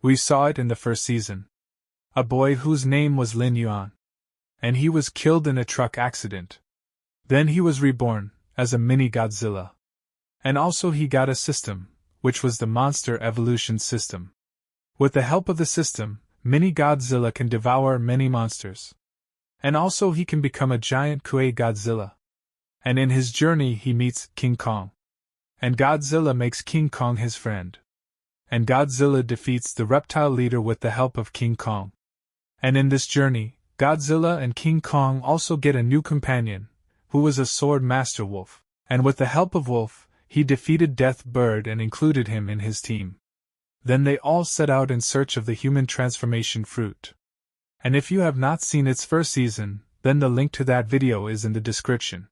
We saw it in the first season. A boy whose name was Lin Yuan. And he was killed in a truck accident. Then he was reborn, as a mini Godzilla. And also he got a system, which was the monster evolution system. With the help of the system, mini Godzilla can devour many monsters. And also he can become a giant Kuei Godzilla. And in his journey he meets King Kong. And Godzilla makes King Kong his friend. And Godzilla defeats the reptile leader with the help of King Kong. And in this journey, Godzilla and King Kong also get a new companion, who was a sword master wolf, and with the help of Wolf, he defeated Death Bird and included him in his team. Then they all set out in search of the human transformation fruit. And if you have not seen its first season, then the link to that video is in the description.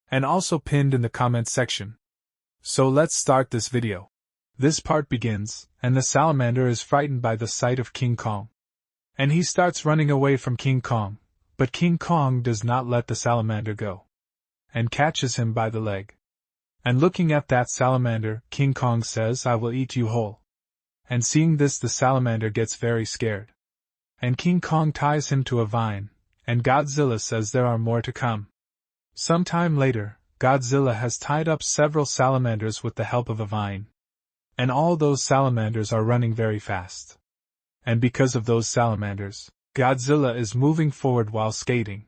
And also pinned in the comment section. So let's start this video. This part begins, and the salamander is frightened by the sight of King Kong. And he starts running away from King Kong, but King Kong does not let the salamander go. And catches him by the leg. And looking at that salamander, King Kong says, "I will eat you whole." And seeing this, the salamander gets very scared. And King Kong ties him to a vine, and Godzilla says there are more to come. Sometime later, Godzilla has tied up several salamanders with the help of a vine. And all those salamanders are running very fast. And because of those salamanders, Godzilla is moving forward while skating.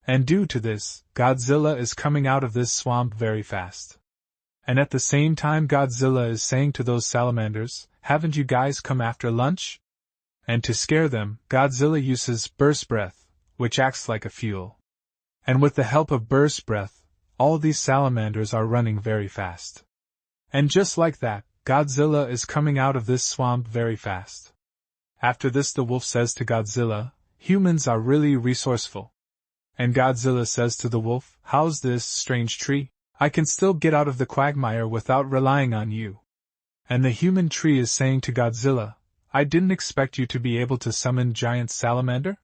And due to this, Godzilla is coming out of this swamp very fast. And at the same time Godzilla is saying to those salamanders, "Haven't you guys come after lunch?" And to scare them, Godzilla uses burst breath, which acts like a fuel. And with the help of burst breath, all these salamanders are running very fast. And just like that, Godzilla is coming out of this swamp very fast. After this, the wolf says to Godzilla, "Humans are really resourceful." And Godzilla says to the wolf, "How's this, strange tree? I can still get out of the quagmire without relying on you." And the human tree is saying to Godzilla, "I didn't expect you to be able to summon giant salamander?"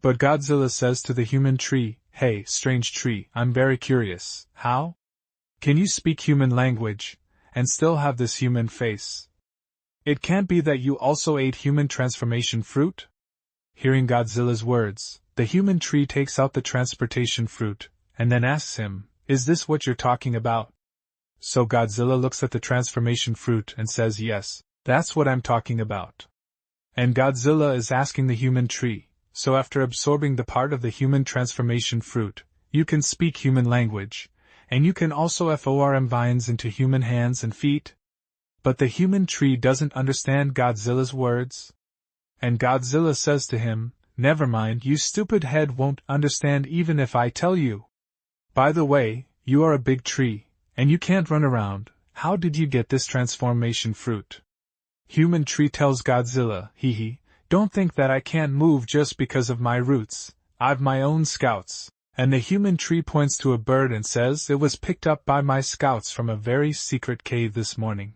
But Godzilla says to the human tree, "Hey, strange tree, I'm very curious, how? Can you speak human language, and still have this human face? It can't be that you also ate human transformation fruit?" Hearing Godzilla's words, the human tree takes out the transportation fruit, and then asks him, "Is this what you're talking about?" So Godzilla looks at the transformation fruit and says, "Yes, that's what I'm talking about." And Godzilla is asking the human tree, "So after absorbing the part of the human transformation fruit, you can speak human language, and you can also form vines into human hands and feet?" But the human tree doesn't understand Godzilla's words. And Godzilla says to him, "Never mind, you stupid head won't understand even if I tell you. By the way, you are a big tree, and you can't run around. How did you get this transformation fruit?" Human tree tells Godzilla, "Hee, don't think that I can't move just because of my roots. I've my own scouts." And the human tree points to a bird and says, "It was picked up by my scouts from a very secret cave this morning."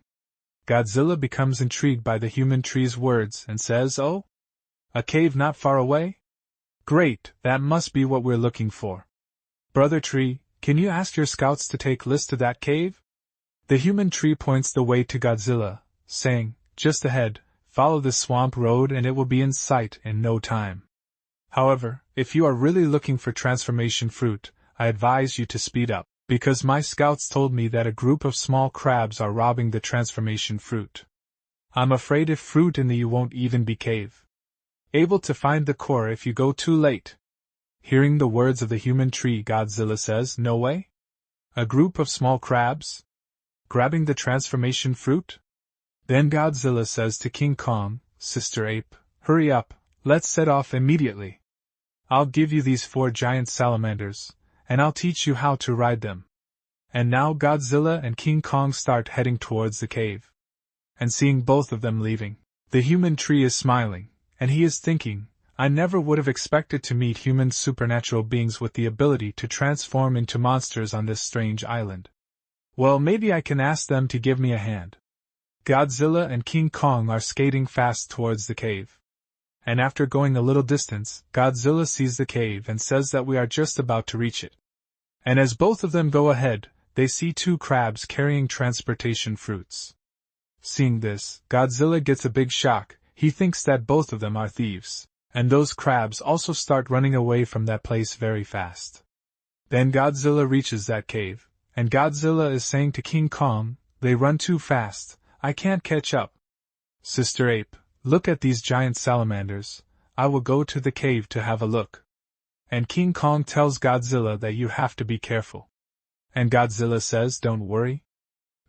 Godzilla becomes intrigued by the human tree's words and says, "Oh? A cave not far away? Great, that must be what we're looking for. Brother tree, can you ask your scouts to take Liz to that cave?" The human tree points the way to Godzilla, saying, "Just ahead, follow this swamp road and it will be in sight in no time. However, if you are really looking for transformation fruit, I advise you to speed up, because my scouts told me that a group of small crabs are robbing the transformation fruit. I'm afraid if fruit in the you won't even be cave able to find the core if you go too late." Hearing the words of the human tree, Godzilla says, "No way? A group of small crabs? Grabbing the transformation fruit?" Then Godzilla says to King Kong, "Sister Ape, hurry up, let's set off immediately. I'll give you these 4 giant salamanders, and I'll teach you how to ride them." And now Godzilla and King Kong start heading towards the cave. And seeing both of them leaving, the human tree is smiling, and he is thinking, "I never would have expected to meet human supernatural beings with the ability to transform into monsters on this strange island. Well, maybe I can ask them to give me a hand." Godzilla and King Kong are skating fast towards the cave. And after going a little distance, Godzilla sees the cave and says that we are just about to reach it. And as both of them go ahead, they see 2 crabs carrying transportation fruits. Seeing this, Godzilla gets a big shock. He thinks that both of them are thieves, and those crabs also start running away from that place very fast. Then Godzilla reaches that cave, and Godzilla is saying to King Kong, "They run too fast, I can't catch up. Sister Ape, look at these giant salamanders, I will go to the cave to have a look." And King Kong tells Godzilla that you have to be careful. And Godzilla says, "Don't worry."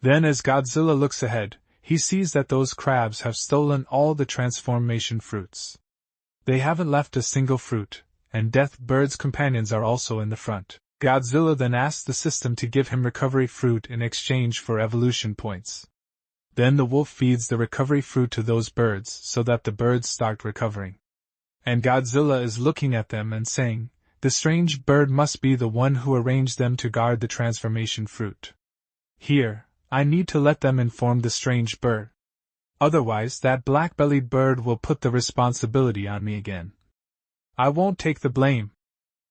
Then as Godzilla looks ahead, he sees that those crabs have stolen all the transformation fruits. They haven't left a single fruit, and Death Bird's companions are also in the front. Godzilla then asks the system to give him recovery fruit in exchange for evolution points. Then the wolf feeds the recovery fruit to those birds so that the birds start recovering. And Godzilla is looking at them and saying, "The strange bird must be the one who arranged them to guard the transformation fruit. Here, I need to let them inform the strange bird. Otherwise that black-bellied bird will put the responsibility on me again. I won't take the blame."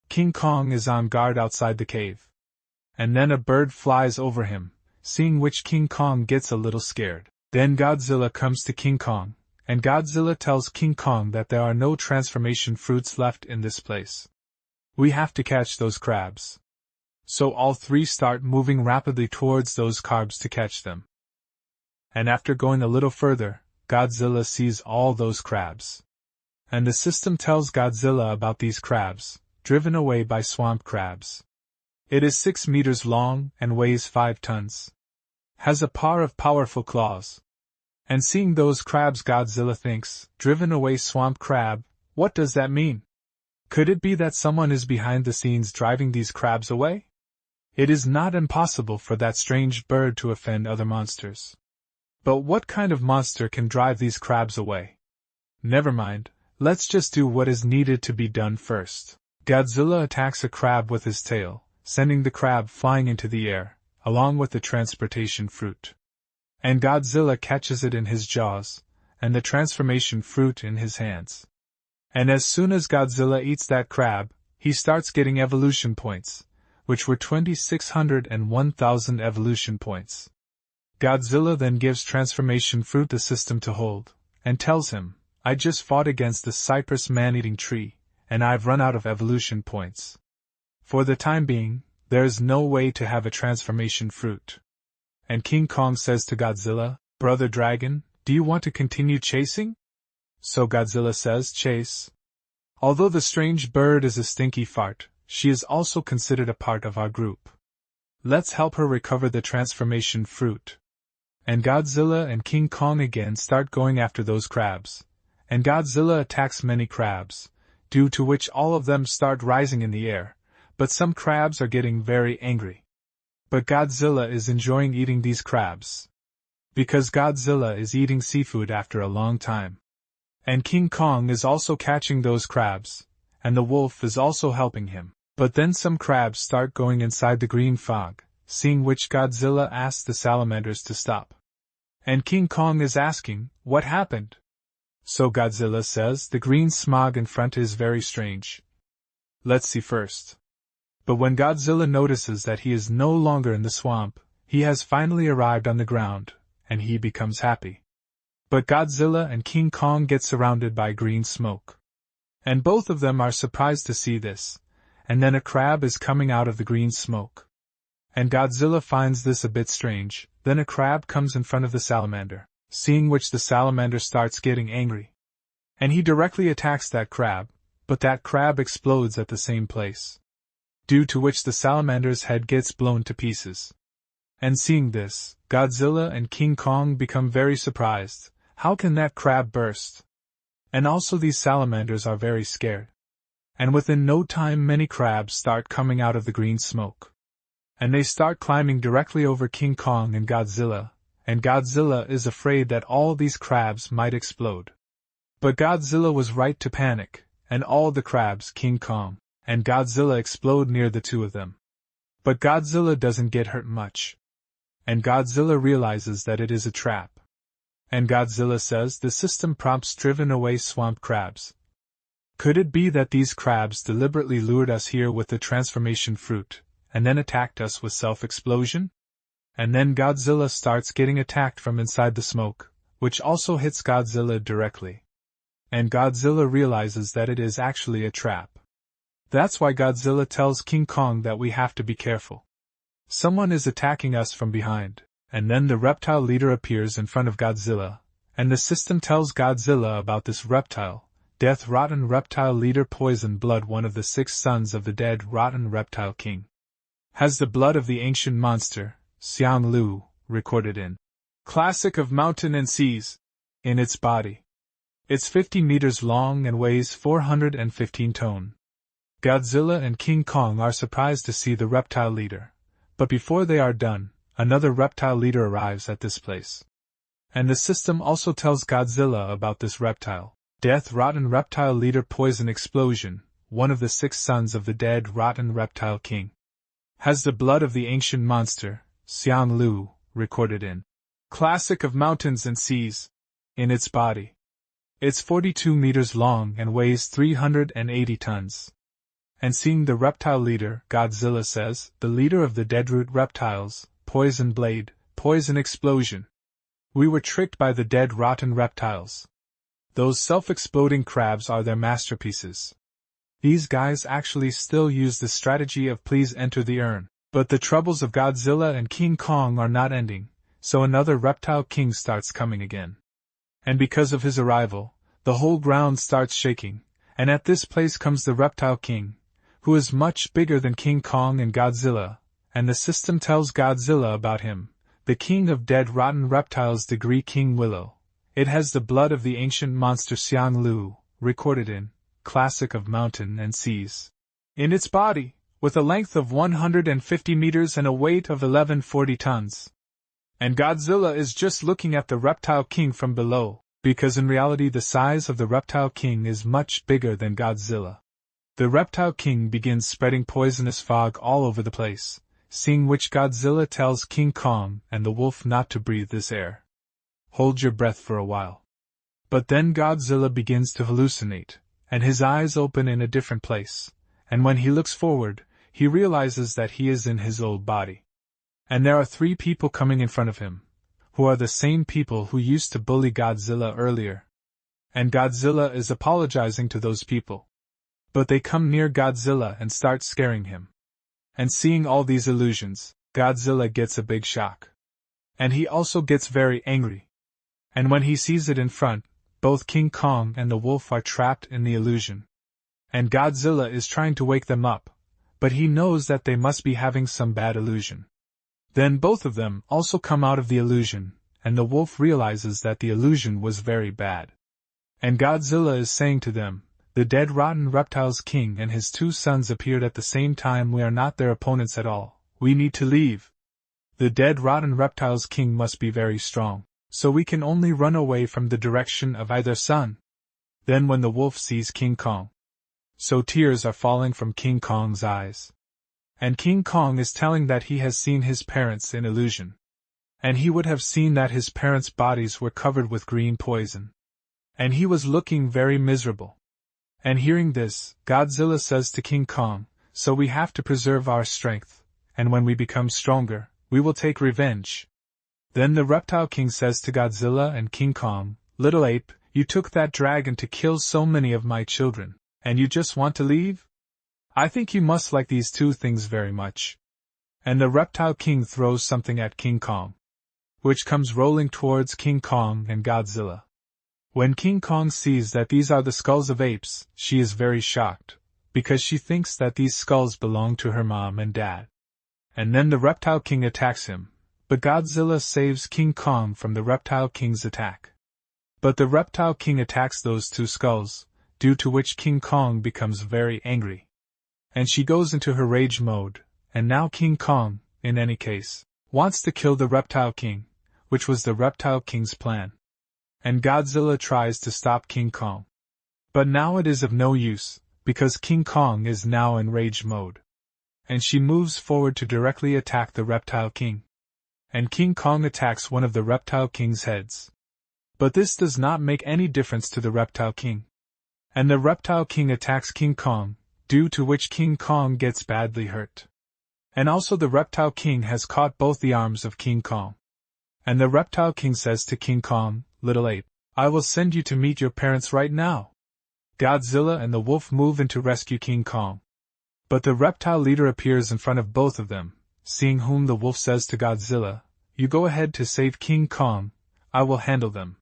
King Kong is on guard outside the cave. And then a bird flies over him, seeing which King Kong gets a little scared. Then Godzilla comes to King Kong, and Godzilla tells King Kong that there are no transformation fruits left in this place. We have to catch those crabs. So all three start moving rapidly towards those crabs to catch them. And after going a little further, Godzilla sees all those crabs. And the system tells Godzilla about these crabs, driven away by swamp crabs. It is 6 meters long and weighs 5 tons. Has a pair of powerful claws. And seeing those crabs, Godzilla thinks, driven away swamp crab, what does that mean? Could it be that someone is behind the scenes driving these crabs away? It is not impossible for that strange bird to offend other monsters. But what kind of monster can drive these crabs away? Never mind, let's just do what is needed to be done first. Godzilla attacks a crab with his tail, sending the crab flying into the air, along with the transportation fruit. And Godzilla catches it in his jaws, and the transformation fruit in his hands. And as soon as Godzilla eats that crab, he starts getting evolution points, which were 2,600 and 1,000 evolution points. Godzilla then gives transformation fruit the system to hold, and tells him, "I just fought against the cypress man-eating tree, and I've run out of evolution points. For the time being, there is no way to have a transformation fruit." And King Kong says to Godzilla, "Brother Dragon, do you want to continue chasing?" So Godzilla says, "Chase. Although the strange bird is a stinky fart, she is also considered a part of our group. Let's help her recover the transformation fruit." And Godzilla and King Kong again start going after those crabs. And Godzilla attacks many crabs, due to which all of them start rising in the air, but some crabs are getting very angry. But Godzilla is enjoying eating these crabs. Because Godzilla is eating seafood after a long time. And King Kong is also catching those crabs, and the wolf is also helping him. But then some crabs start going inside the green fog, seeing which Godzilla asks the salamanders to stop. And King Kong is asking, "What happened?" So Godzilla says, "The green smog in front is very strange. Let's see first." But when Godzilla notices that he is no longer in the swamp, he has finally arrived on the ground, and he becomes happy. But Godzilla and King Kong get surrounded by green smoke. And both of them are surprised to see this, and then a crab is coming out of the green smoke. And Godzilla finds this a bit strange. Then a crab comes in front of the salamander, seeing which the salamander starts getting angry. And he directly attacks that crab, but that crab explodes at the same place, due to which the salamander's head gets blown to pieces. And seeing this, Godzilla and King Kong become very surprised. How can that crab burst? And also these salamanders are very scared. And within no time many crabs start coming out of the green smoke. And they start climbing directly over King Kong and Godzilla is afraid that all these crabs might explode. But Godzilla was right to panic, and all the crabs, King Kong and Godzilla, explode near the two of them. But Godzilla doesn't get hurt much. And Godzilla realizes that it is a trap. And Godzilla says the system prompts driven away swamp crabs. Could it be that these crabs deliberately lured us here with the transformation fruit, and then attacked us with self-explosion? And then Godzilla starts getting attacked from inside the smoke, which also hits Godzilla directly. and Godzilla realizes that it is actually a trap. That's why Godzilla tells King Kong that we have to be careful. Someone is attacking us from behind, and then the reptile leader appears in front of Godzilla, and the system tells Godzilla about this reptile, Death Rotten Reptile Leader Poison Blood, one of the 6 sons of the dead Rotten Reptile King. Has the blood of the ancient monster, Xiang Lu, recorded in Classic of Mountain and Seas, in its body. It's 50 meters long and weighs 415 tons. Godzilla and King Kong are surprised to see the reptile leader, but before they are done, another reptile leader arrives at this place. And the system also tells Godzilla about this reptile, Death Rotten Reptile Leader Poison Explosion, one of the 6 sons of the dead Rotten Reptile King. Has the blood of the ancient monster, Xiang Lu, recorded in Classic of Mountains and Seas, in its body. It's 42 meters long and weighs 380 tons. And seeing the reptile leader, Godzilla says, the leader of the deadroot reptiles, Poison Blade, Poison Explosion. We were tricked by the dead rotten reptiles. Those self-exploding crabs are their masterpieces. These guys actually still use the strategy of please enter the urn, but the troubles of Godzilla and King Kong are not ending, so another reptile king starts coming again. And because of his arrival, the whole ground starts shaking, and at this place comes the reptile king, who is much bigger than King Kong and Godzilla, and the system tells Godzilla about him, the king of dead rotten reptiles, Degree King Willow. It has the blood of the ancient monster Xiang Lu, recorded in Classic of Mountain and Seas, in its body, with a length of 150 meters and a weight of 1140 tons. And Godzilla is just looking at the reptile king from below, because in reality the size of the reptile king is much bigger than Godzilla. The reptile king begins spreading poisonous fog all over the place, seeing which Godzilla tells King Kong and the wolf not to breathe this air. Hold your breath for a while. But then Godzilla begins to hallucinate, and his eyes open in a different place, and when he looks forward, he realizes that he is in his old body. And there are 3 people coming in front of him, who are the same people who used to bully Godzilla earlier. And Godzilla is apologizing to those people. But they come near Godzilla and start scaring him. And seeing all these illusions, Godzilla gets a big shock. And he also gets very angry. And when he sees it in front, both King Kong and the wolf are trapped in the illusion. And Godzilla is trying to wake them up, but he knows that they must be having some bad illusion. Then both of them also come out of the illusion, and the wolf realizes that the illusion was very bad. And Godzilla is saying to them, the dead rotten reptiles king and his 2 sons appeared at the same time. We are not their opponents at all. We need to leave. The dead rotten reptiles king must be very strong, so we can only run away from the direction of either son. Then when the wolf sees King Kong, so tears are falling from King Kong's eyes. And King Kong is telling that he has seen his parents in illusion. And he would have seen that his parents' bodies were covered with green poison. And he was looking very miserable. And hearing this, Godzilla says to King Kong, so we have to preserve our strength, and when we become stronger, we will take revenge. Then the reptile king says to Godzilla and King Kong, little ape, you took that dragon to kill so many of my children, and you just want to leave? I think you must like these 2 things very much. And the reptile king throws something at King Kong, which comes rolling towards King Kong and Godzilla. When King Kong sees that these are the skulls of apes, she is very shocked, because she thinks that these skulls belong to her mom and dad. And then the reptile king attacks him, but Godzilla saves King Kong from the reptile king's attack. But the reptile king attacks those 2 skulls, due to which King Kong becomes very angry. And she goes into her rage mode, and now King Kong, in any case, wants to kill the reptile king, which was the reptile king's plan. And Godzilla tries to stop King Kong. But now it is of no use, because King Kong is now in rage mode. And she moves forward to directly attack the reptile king. And King Kong attacks one of the reptile king's heads. But this does not make any difference to the reptile king. And the reptile king attacks King Kong, due to which King Kong gets badly hurt. And also the reptile king has caught both the arms of King Kong. And the reptile king says to King Kong, little ape, I will send you to meet your parents right now. Godzilla and the wolf move in to rescue King Kong. But the reptile leader appears in front of both of them, seeing whom the wolf says to Godzilla, "You go ahead to save King Kong, I will handle them."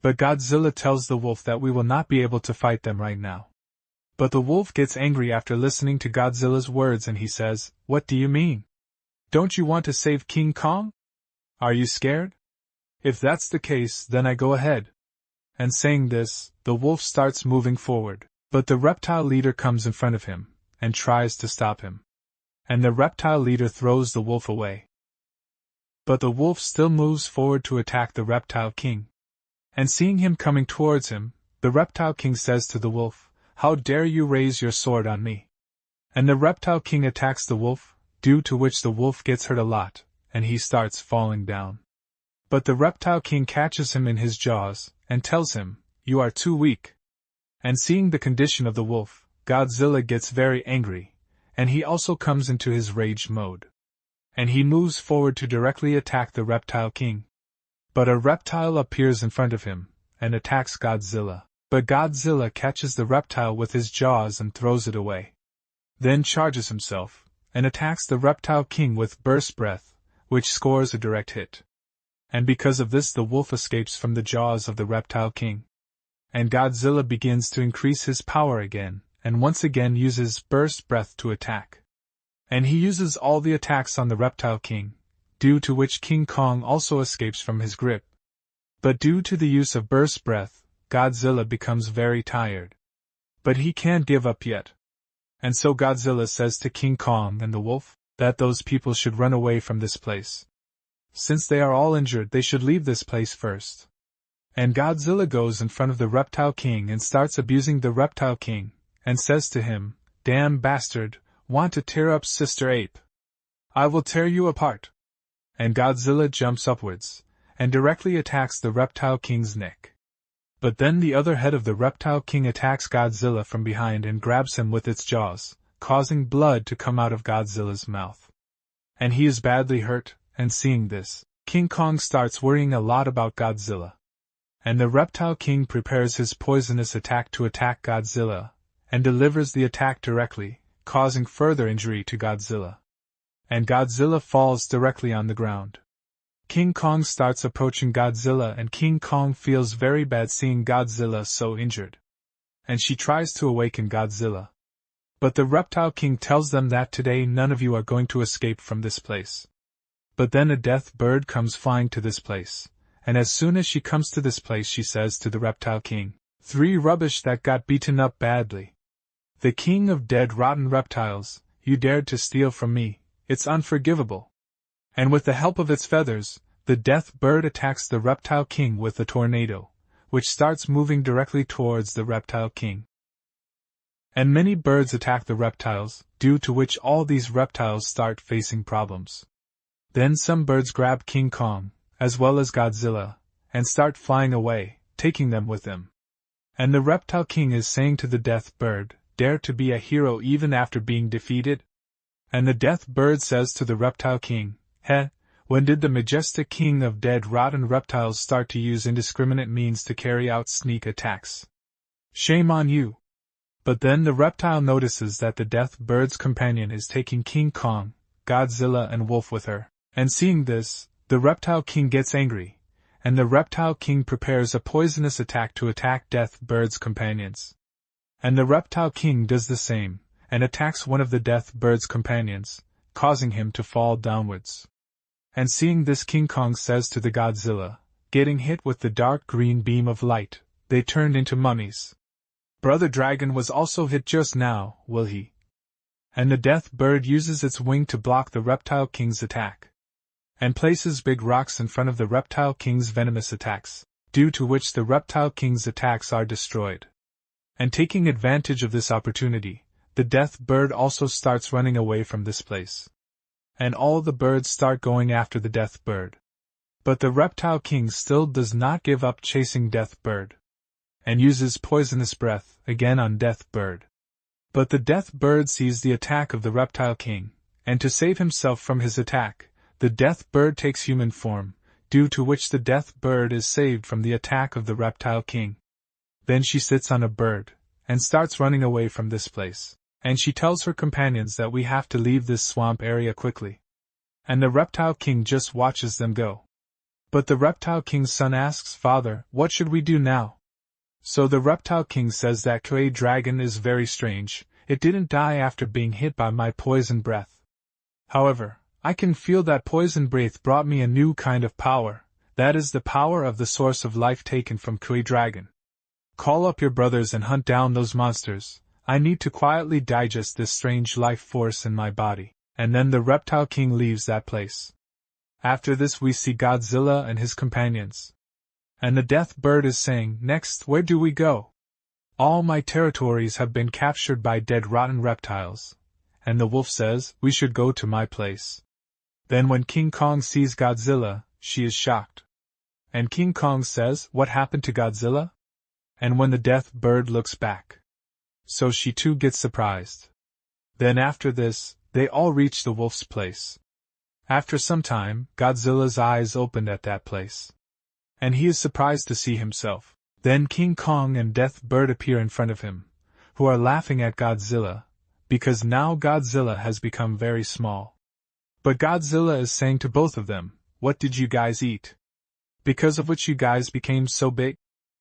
But Godzilla tells the wolf that we will not be able to fight them right now. But the wolf gets angry after listening to Godzilla's words and he says, "What do you mean? Don't you want to save King Kong? Are you scared? If that's the case, then I go ahead." And saying this, the wolf starts moving forward, but the reptile leader comes in front of him, and tries to stop him. And the reptile leader throws the wolf away. But the wolf still moves forward to attack the reptile king. And seeing him coming towards him, the reptile king says to the wolf, "How dare you raise your sword on me?" And the reptile king attacks the wolf, due to which the wolf gets hurt a lot, and he starts falling down. But the reptile king catches him in his jaws, and tells him, "You are too weak." And seeing the condition of the wolf, Godzilla gets very angry, and he also comes into his rage mode. And he moves forward to directly attack the reptile king. But a reptile appears in front of him, and attacks Godzilla. But Godzilla catches the reptile with his jaws and throws it away. Then charges himself, and attacks the reptile king with burst breath, which scores a direct hit. And because of this the wolf escapes from the jaws of the reptile king. And Godzilla begins to increase his power again, and once again uses burst breath to attack. And he uses all the attacks on the reptile king, due to which King Kong also escapes from his grip. But due to the use of burst breath, Godzilla becomes very tired. But he can't give up yet. And so Godzilla says to King Kong and the wolf, that those people should run away from this place. Since they are all injured, they should leave this place first. And Godzilla goes in front of the reptile king and starts abusing the reptile king, and says to him, "Damn bastard, want to tear up Sister Ape? I will tear you apart." And Godzilla jumps upwards, and directly attacks the reptile king's neck. But then the other head of the reptile king attacks Godzilla from behind and grabs him with its jaws, causing blood to come out of Godzilla's mouth. And he is badly hurt, and seeing this, King Kong starts worrying a lot about Godzilla. And the reptile king prepares his poisonous attack to attack Godzilla, and delivers the attack directly, causing further injury to Godzilla. And Godzilla falls directly on the ground. King Kong starts approaching Godzilla and King Kong feels very bad seeing Godzilla so injured. And she tries to awaken Godzilla. But the reptile king tells them that today none of you are going to escape from this place. But then a death bird comes flying to this place, and as soon as she comes to this place she says to the reptile king, "3 rubbish that got beaten up badly. The king of dead rotten reptiles, you dared to steal from me, it's unforgivable." And with the help of its feathers, the death bird attacks the reptile king with a tornado, which starts moving directly towards the reptile king. And many birds attack the reptiles, due to which all these reptiles start facing problems. Then some birds grab King Kong, as well as Godzilla, and start flying away, taking them with them. And the reptile king is saying to the death bird, "Dare to be a hero even after being defeated?" And the death bird says to the reptile king, When did the majestic king of dead rotten reptiles start to use indiscriminate means to carry out sneak attacks? Shame on you." But then the reptile notices that the death bird's companion is taking King Kong, Godzilla and Wolf with her, and seeing this, the reptile king gets angry, and the reptile king prepares a poisonous attack to attack death bird's companions. And the reptile king does the same, and attacks one of the death bird's companions, causing him to fall downwards. And seeing this King Kong says to the Godzilla, getting hit with the dark green beam of light, "They turned into mummies. Brother Dragon was also hit just now, will he?" And the death bird uses its wing to block the reptile king's attack, and places big rocks in front of the reptile king's venomous attacks, due to which the reptile king's attacks are destroyed. And taking advantage of this opportunity, the death bird also starts running away from this place. And all the birds start going after the death bird. But the reptile king still does not give up chasing death bird, and uses poisonous breath again on death bird. But the death bird sees the attack of the reptile king, and to save himself from his attack, the death bird takes human form, due to which the death bird is saved from the attack of the reptile king. Then she sits on a bird, and starts running away from this place, and she tells her companions that we have to leave this swamp area quickly. And the reptile king just watches them go. But the reptile king's son asks, "Father, what should we do now?" So the reptile king says that Koi dragon is very strange, it didn't die after being hit by my poison breath. However, I can feel that poison breath brought me a new kind of power, that is the power of the source of life taken from Koi dragon. Call up your brothers and hunt down those monsters, I need to quietly digest this strange life force in my body, and then the reptile king leaves that place. After this we see Godzilla and his companions. And the death bird is saying, "Next, where do we go? All my territories have been captured by dead rotten reptiles." And the wolf says, "We should go to my place." Then when King Kong sees Godzilla, she is shocked. And King Kong says, "What happened to Godzilla?" And when the death bird looks back, so she too gets surprised. Then after this, they all reach the wolf's place. After some time, Godzilla's eyes opened at that place. And he is surprised to see himself. Then King Kong and Death Bird appear in front of him, who are laughing at Godzilla, because now Godzilla has become very small. But Godzilla is saying to both of them, "What did you guys eat? Because of which you guys became so big?"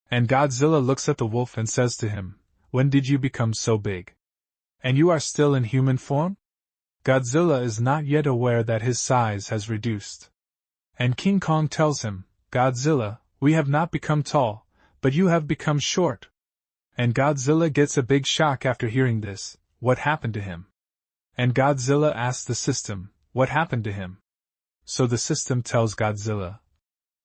And Godzilla looks at the wolf and says to him, "When did you become so big? And you are still in human form?" Godzilla is not yet aware that his size has reduced. And King Kong tells him, "Godzilla, we have not become tall, but you have become short." And Godzilla gets a big shock after hearing this. What happened to him? And Godzilla asks the system, what happened to him? So the system tells Godzilla,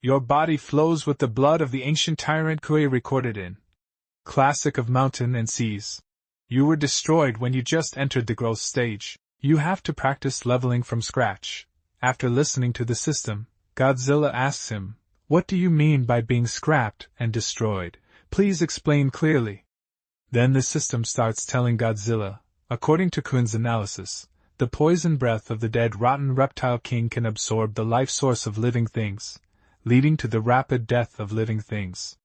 "Your body flows with the blood of the ancient tyrant Kui recorded in Classic of Mountain and Seas. You were destroyed when you just entered the growth stage. You have to practice leveling from scratch." After listening to the system, Godzilla asks him, "What do you mean by being scrapped and destroyed? Please explain clearly." Then the system starts telling Godzilla, according to Kuhn's analysis, the poison breath of the dead rotten reptile king can absorb the life source of living things, leading to the rapid death of living things.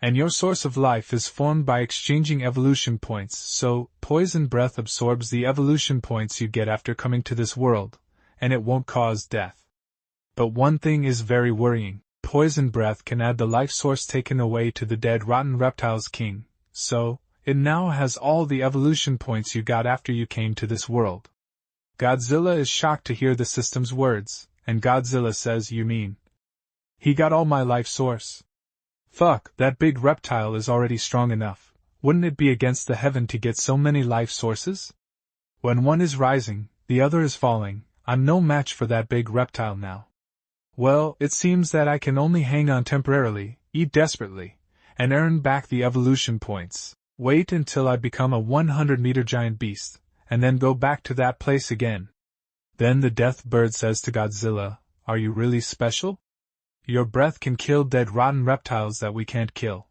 And your source of life is formed by exchanging evolution points, so poison breath absorbs the evolution points you get after coming to this world, and it won't cause death. But one thing is very worrying, poison breath can add the life source taken away to the dead rotten reptile's king, so it now has all the evolution points you got after you came to this world. Godzilla is shocked to hear the system's words, and Godzilla says, "You mean he got all my life source? Fuck, that big reptile is already strong enough. Wouldn't it be against the heaven to get so many life sources? When one is rising, the other is falling. I'm no match for that big reptile now. Well, it seems that I can only hang on temporarily, eat desperately, and earn back the evolution points. Wait until I become a 100-meter giant beast, and then go back to that place again." Then the death bird says to Godzilla, "Are you really special? Your breath can kill dead rotten reptiles that we can't kill.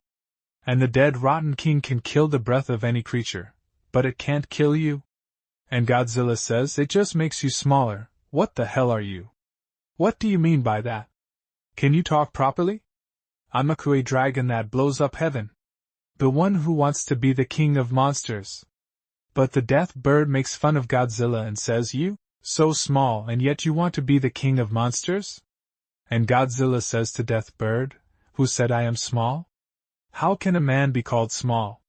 And the dead rotten king can kill the breath of any creature, but it can't kill you?" And Godzilla says, "It just makes you smaller. What the hell are you? What do you mean by that? Can you talk properly? I'm a Kui dragon that blows up heaven. The one who wants to be the king of monsters." But the death bird makes fun of Godzilla and says, "You? So small and yet you want to be the king of monsters?" And Godzilla says to Death Bird, "Who said I am small? How can a man be called small?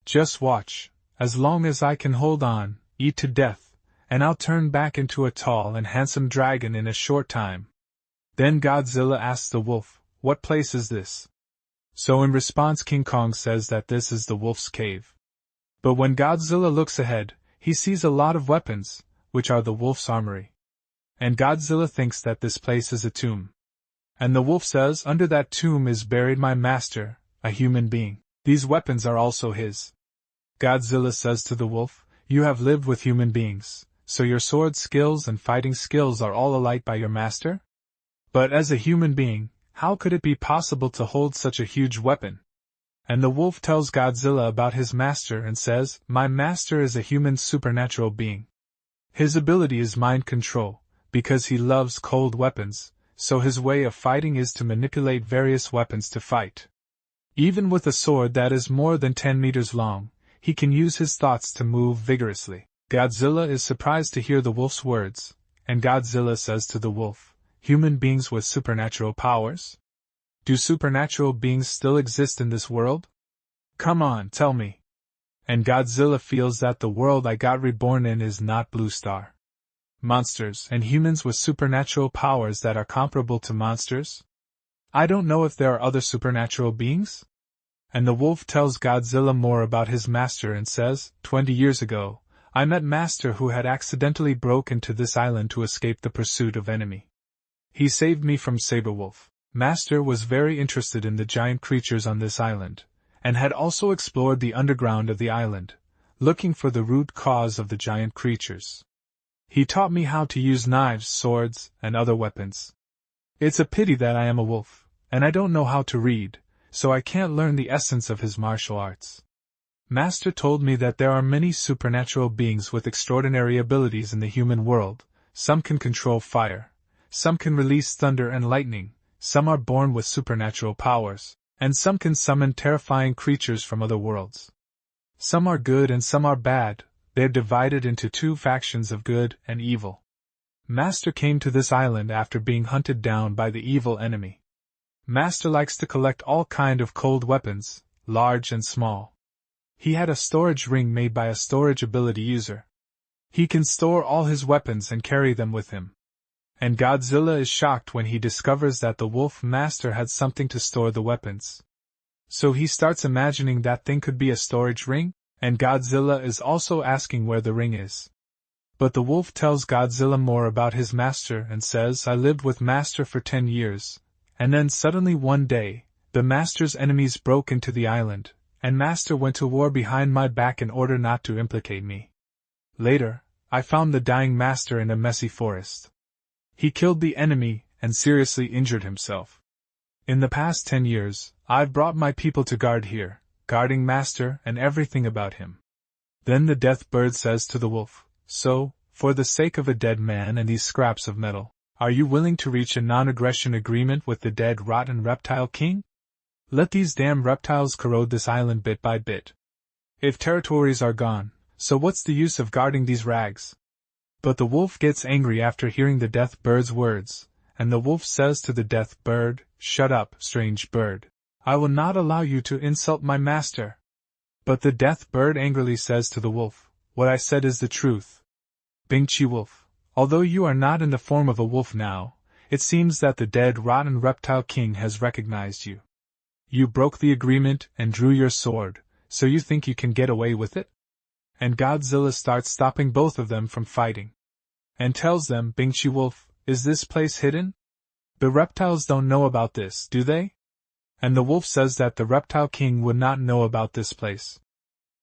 Just watch, as long as I can hold on, eat to death, and I'll turn back into a tall and handsome dragon in a short time." Then Godzilla asks the wolf, "What place is this?" So in response King Kong says that this is the wolf's cave. But when Godzilla looks ahead, he sees a lot of weapons, which are the wolf's armory. And Godzilla thinks that this place is a tomb. And the wolf says, "Under that tomb is buried my master, a human being. These weapons are also his." Godzilla says to the wolf, "You have lived with human beings, so your sword skills and fighting skills are all alike by your master? But as a human being, how could it be possible to hold such a huge weapon?" And the wolf tells Godzilla about his master and says, "My master is a human supernatural being. His ability is mind control, because he loves cold weapons, so his way of fighting is to manipulate various weapons to fight. Even with a sword that is more than 10 meters long, he can use his thoughts to move vigorously. Godzilla is surprised to hear the wolf's words, and Godzilla says to the wolf, "Human beings with supernatural powers? Do supernatural beings still exist in this world? Come on, tell me." And Godzilla feels that the world I got reborn in is not Blue Star. Monsters and humans with supernatural powers that are comparable to monsters? I don't know if there are other supernatural beings? And the wolf tells Godzilla more about his master and says, 20 years ago, I met Master who had accidentally broke into this island to escape the pursuit of enemy. He saved me from Saberwolf. Master was very interested in the giant creatures on this island, and had also explored the underground of the island, looking for the root cause of the giant creatures. He taught me how to use knives, swords, and other weapons. It's a pity that I am a wolf, and I don't know how to read, so I can't learn the essence of his martial arts. Master told me that there are many supernatural beings with extraordinary abilities in the human world. Some can control fire, some can release thunder and lightning, some are born with supernatural powers, and some can summon terrifying creatures from other worlds. Some are good and some are bad. They're divided into two factions of good and evil. Master came to this island after being hunted down by the evil enemy. Master likes to collect all kind of cold weapons, large and small. He had a storage ring made by a storage ability user. He can store all his weapons and carry them with him. And Godzilla is shocked when he discovers that the wolf master had something to store the weapons. So he starts imagining that thing could be a storage ring, and Godzilla is also asking where the ring is. But the wolf tells Godzilla more about his master and says, I lived with Master for 10 years, and then suddenly one day, the master's enemies broke into the island, and Master went to war behind my back in order not to implicate me. Later, I found the dying Master in a messy forest. He killed the enemy and seriously injured himself. In the past 10 years, I've brought my people to guard here, guarding Master and everything about him. Then the death bird says to the wolf, So, for the sake of a dead man and these scraps of metal, are you willing to reach a non-aggression agreement with the dead rotten reptile king? Let these damn reptiles corrode this island bit by bit. If territories are gone, so what's the use of guarding these rags? But the wolf gets angry after hearing the death bird's words, and the wolf says to the death bird, Shut up, strange bird. I will not allow you to insult my master. But the death bird angrily says to the wolf, What I said is the truth. Bingchi Wolf, although you are not in the form of a wolf now, it seems that the dead rotten reptile king has recognized you. You broke the agreement and drew your sword, so you think you can get away with it? And Godzilla starts stopping both of them from fighting. And tells them, Bingchi Wolf, is this place hidden? The reptiles don't know about this, do they? And the wolf says that the reptile king would not know about this place.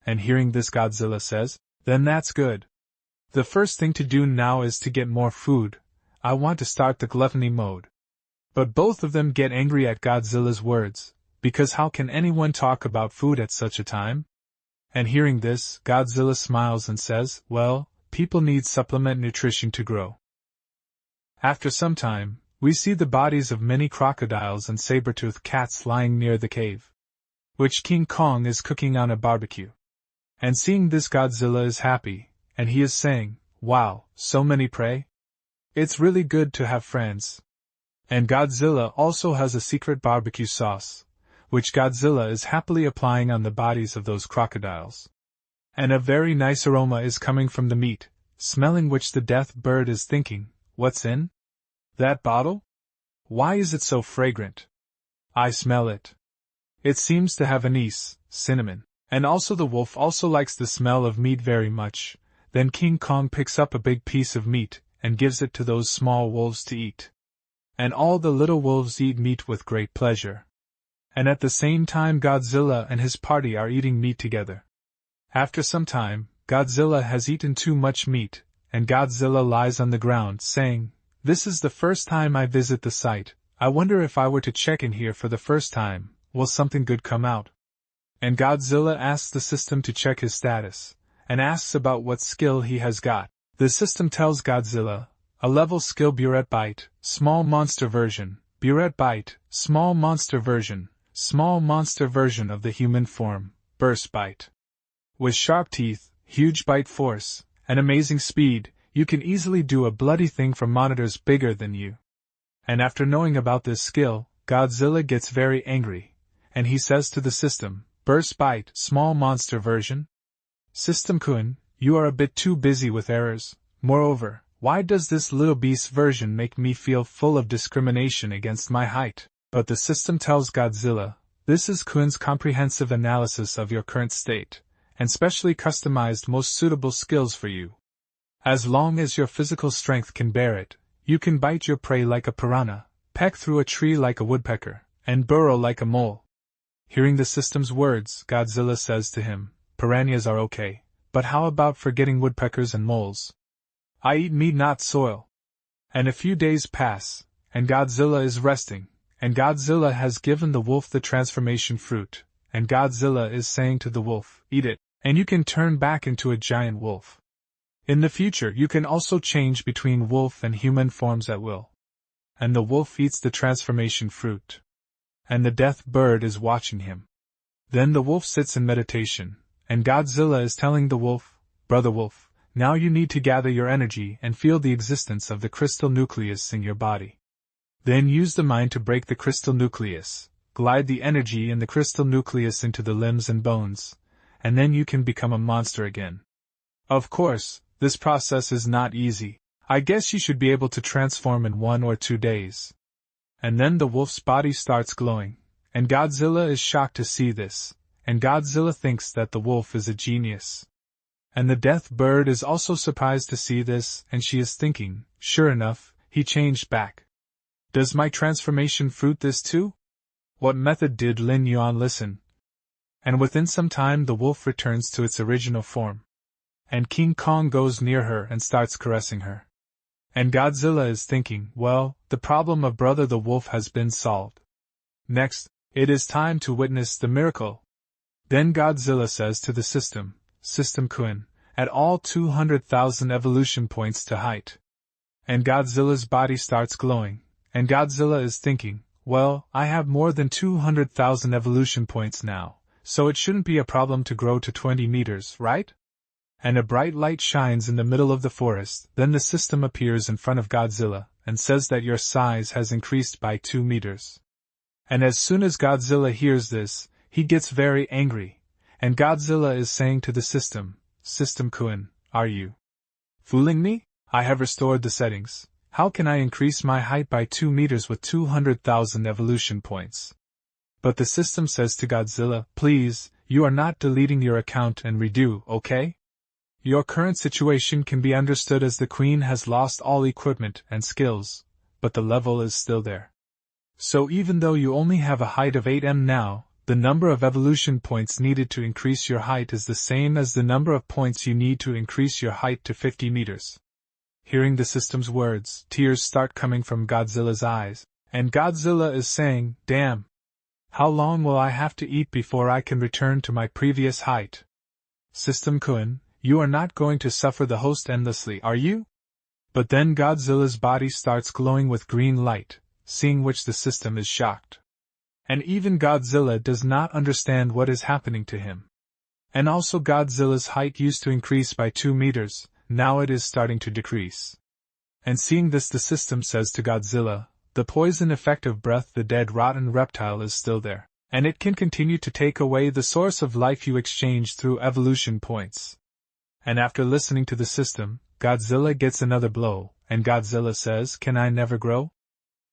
And hearing this, Godzilla says, Then that's good. The first thing to do now is to get more food. I want to start the gluttony mode. But both of them get angry at Godzilla's words, because how can anyone talk about food at such a time? And hearing this, Godzilla smiles and says, Well, people need supplement nutrition to grow. After some time, we see the bodies of many crocodiles and saber-toothed cats lying near the cave, which King Kong is cooking on a barbecue. And seeing this, Godzilla is happy, and he is saying, Wow, so many prey? It's really good to have friends. And Godzilla also has a secret barbecue sauce, which Godzilla is happily applying on the bodies of those crocodiles. And a very nice aroma is coming from the meat, smelling which the death bird is thinking, What's in that bottle? Why is it so fragrant? I smell it. It seems to have anise, cinnamon, and also the wolf also likes the smell of meat very much. Then King Kong picks up a big piece of meat and gives it to those small wolves to eat. And all the little wolves eat meat with great pleasure. And at the same time Godzilla and his party are eating meat together. After some time, Godzilla has eaten too much meat, and Godzilla lies on the ground saying, This is the first time I visit the site. I wonder if I were to check in here for the first time, will something good come out? And Godzilla asks the system to check his status, and asks about what skill he has got. The system tells Godzilla, a level skill Burette Bite, small monster version, Burette Bite, small monster version of the human form, Burst Bite. With sharp teeth, huge bite force, and amazing speed, you can easily do a bloody thing from monitors bigger than you. And after knowing about this skill, Godzilla gets very angry, and he says to the system, Burst Bite, small monster version? System-kun, you are a bit too busy with errors. Moreover, why does this little beast version make me feel full of discrimination against my height? But the system tells Godzilla, this is Kun's comprehensive analysis of your current state, and specially customized most suitable skills for you. As long as your physical strength can bear it, you can bite your prey like a piranha, peck through a tree like a woodpecker, and burrow like a mole. Hearing the system's words, Godzilla says to him, piranhas are okay, but how about forgetting woodpeckers and moles? I eat meat, not soil. And a few days pass, and Godzilla is resting, and Godzilla has given the wolf the transformation fruit, and Godzilla is saying to the wolf, eat it, and you can turn back into a giant wolf. In the future you can also change between wolf and human forms at will. And the wolf eats the transformation fruit. And the death bird is watching him. Then the wolf sits in meditation, and Godzilla is telling the wolf, Brother Wolf, now you need to gather your energy and feel the existence of the crystal nucleus in your body. Then use the mind to break the crystal nucleus, glide the energy in the crystal nucleus into the limbs and bones, and then you can become a monster again. Of course, this process is not easy. I guess you should be able to transform in 1 or 2 days. And then the wolf's body starts glowing, and Godzilla is shocked to see this, and Godzilla thinks that the wolf is a genius. And the death bird is also surprised to see this, and she is thinking, sure enough, he changed back. Does my transformation fruit this too? What method did Lin Yuan listen? And within some time the wolf returns to its original form. And King Kong goes near her and starts caressing her. And Godzilla is thinking, well, the problem of Brother the Wolf has been solved. Next, it is time to witness the miracle. Then Godzilla says to the system, System-kun, add all 200,000 evolution points to height. And Godzilla's body starts glowing, and Godzilla is thinking, well, I have more than 200,000 evolution points now, so it shouldn't be a problem to grow to 20 meters, right? And a bright light shines in the middle of the forest. Then the system appears in front of Godzilla, and says that your size has increased by 2 meters. And as soon as Godzilla hears this, he gets very angry, and Godzilla is saying to the system, System-kun, are you fooling me? I have restored the settings. How can I increase my height by 2 meters with 200,000 evolution points? But the system says to Godzilla, please, you are not deleting your account and redo, okay? Your current situation can be understood as the queen has lost all equipment and skills, but the level is still there. So even though you only have a height of 8m now, the number of evolution points needed to increase your height is the same as the number of points you need to increase your height to 50 meters. Hearing the system's words, tears start coming from Godzilla's eyes, and Godzilla is saying, damn! How long will I have to eat before I can return to my previous height? System-kun, you are not going to suffer the host endlessly, are you? But then Godzilla's body starts glowing with green light, seeing which the system is shocked. And even Godzilla does not understand what is happening to him. And also Godzilla's height used to increase by 2 meters, now it is starting to decrease. And seeing this the system says to Godzilla, the poison effect of breath the dead rotten reptile is still there, and it can continue to take away the source of life you exchange through evolution points. And after listening to the system, Godzilla gets another blow, and Godzilla says, can I never grow?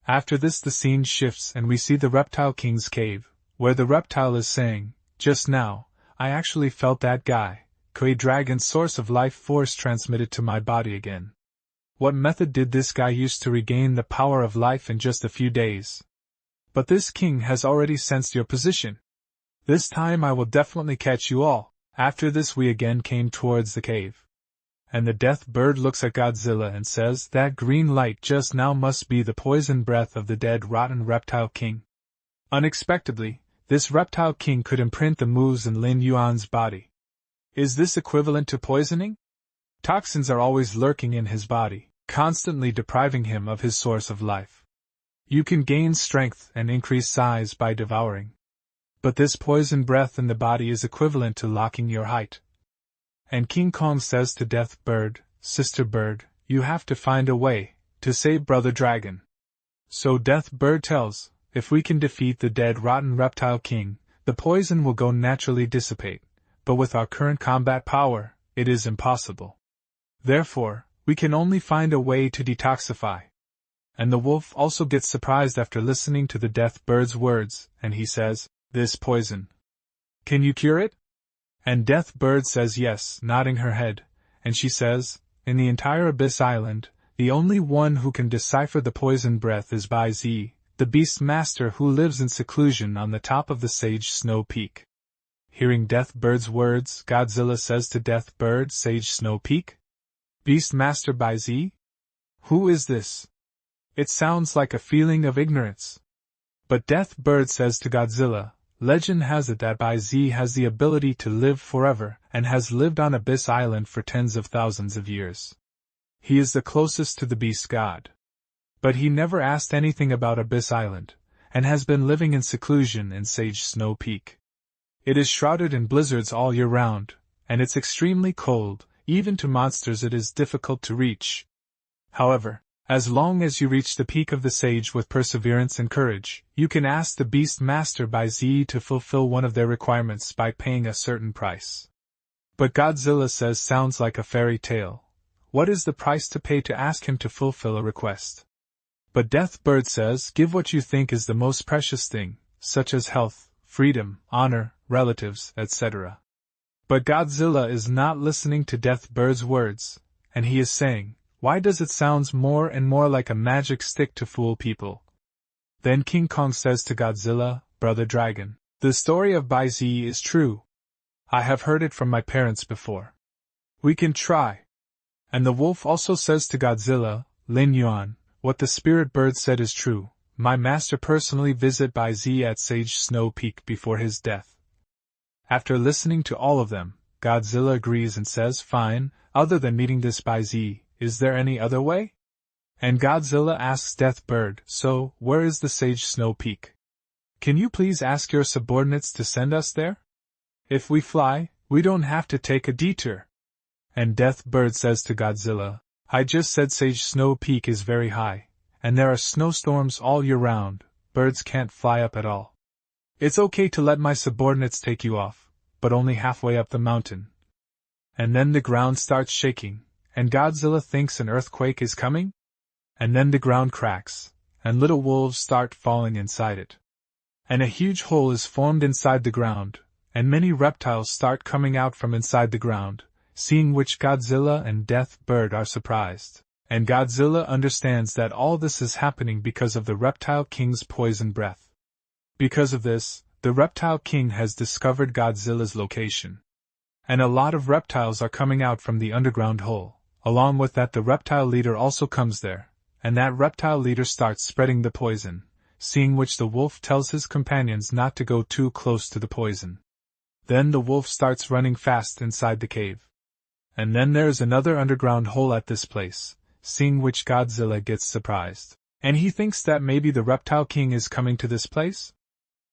After this the scene shifts and we see the Reptile King's cave, where the reptile is saying, just now, I actually felt that guy, Kui Dragon's source of life force transmitted to my body again. What method did this guy use to regain the power of life in just a few days? But this king has already sensed your position. This time I will definitely catch you all. After this we again came towards the cave. And the death bird looks at Godzilla and says, that green light just now must be the poison breath of the dead rotten reptile king. Unexpectedly, this reptile king could imprint the moves in Lin Yuan's body. Is this equivalent to poisoning? Toxins are always lurking in his body, constantly depriving him of his source of life. You can gain strength and increase size by devouring. But this poison breath in the body is equivalent to locking your height. And King Kong says to Death Bird, Sister Bird, you have to find a way to save Brother Dragon. So Death Bird tells, if we can defeat the dead rotten reptile king, the poison will go naturally dissipate, but with our current combat power, it is impossible. Therefore, we can only find a way to detoxify. And the wolf also gets surprised after listening to the Death Bird's words, and he says, this poison. Can you cure it? And Death Bird says yes, nodding her head, and she says, in the entire Abyss Island, the only one who can decipher the poison breath is Bai Zi, the Beast Master who lives in seclusion on the top of the Sage Snow Peak. Hearing Death Bird's words, Godzilla says to Death Bird, Sage Snow Peak? Beast Master Bai Zi? Who is this? It sounds like a feeling of ignorance. But Death Bird says to Godzilla, legend has it that Bai Zi has the ability to live forever and has lived on Abyss Island for tens of thousands of years. He is the closest to the beast god. But he never asked anything about Abyss Island, and has been living in seclusion in Sage Snow Peak. It is shrouded in blizzards all year round, and it's extremely cold, even to monsters it is difficult to reach. However, as long as you reach the peak of the sage with perseverance and courage, you can ask the Beast Master Bai Zi to fulfill one of their requirements by paying a certain price. But Godzilla says sounds like a fairy tale. What is the price to pay to ask him to fulfill a request? But Death Bird says give what you think is the most precious thing, such as health, freedom, honor, relatives, etc. But Godzilla is not listening to Death Bird's words, and he is saying, why does it sound more and more like a magic stick to fool people? Then King Kong says to Godzilla, Brother Dragon, the story of Bai Zi is true. I have heard it from my parents before. We can try. And the wolf also says to Godzilla, Lin Yuan, what the spirit bird said is true. My master personally visited Bai Zi at Sage Snow Peak before his death. After listening to all of them, Godzilla agrees and says, fine, other than meeting this Bai Zi, is there any other way? And Godzilla asks Death Bird, so, where is the Sage Snow Peak? Can you please ask your subordinates to send us there? If we fly, we don't have to take a detour. And Death Bird says to Godzilla, I just said Sage Snow Peak is very high, and there are snowstorms all year round, birds can't fly up at all. It's okay to let my subordinates take you off, but only halfway up the mountain. And then the ground starts shaking, and Godzilla thinks an earthquake is coming? And then the ground cracks, and little wolves start falling inside it. And a huge hole is formed inside the ground, and many reptiles start coming out from inside the ground, seeing which Godzilla and Death Bird are surprised. And Godzilla understands that all this is happening because of the Reptile King's poison breath. Because of this, the Reptile King has discovered Godzilla's location. And a lot of reptiles are coming out from the underground hole. Along with that, the reptile leader also comes there, and that reptile leader starts spreading the poison, seeing which the wolf tells his companions not to go too close to the poison. Then the wolf starts running fast inside the cave. And then there's another underground hole at this place, seeing which Godzilla gets surprised, and he thinks that maybe the Reptile King is coming to this place?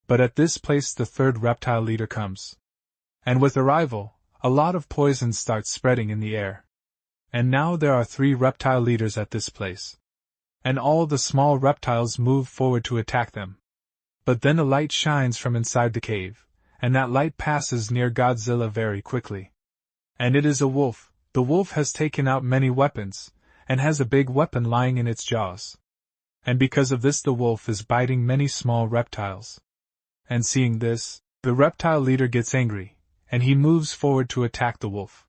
But at this place the third reptile leader comes. And with arrival, a lot of poison starts spreading in the air. And now there are 3 reptile leaders at this place. And all the small reptiles move forward to attack them. But then a light shines from inside the cave, and that light passes near Godzilla very quickly. And it is a wolf. The wolf has taken out many weapons, and has a big weapon lying in its jaws. And because of this the wolf is biting many small reptiles. And seeing this, the reptile leader gets angry, and he moves forward to attack the wolf.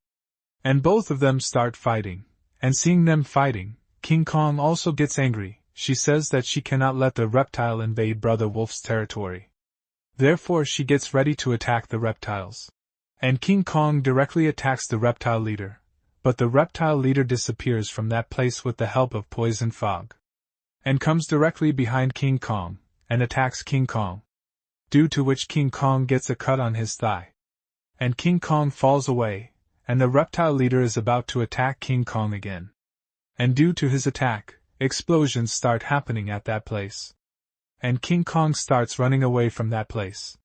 And both of them start fighting, and seeing them fighting, King Kong also gets angry. She says that she cannot let the reptile invade Brother Wolf's territory. Therefore she gets ready to attack the reptiles. And King Kong directly attacks the reptile leader, but the reptile leader disappears from that place with the help of poison fog. And comes directly behind King Kong, and attacks King Kong. Due to which King Kong gets a cut on his thigh. And King Kong falls away, and the reptile leader is about to attack King Kong again. And due to his attack, explosions start happening at that place. And King Kong starts running away from that place.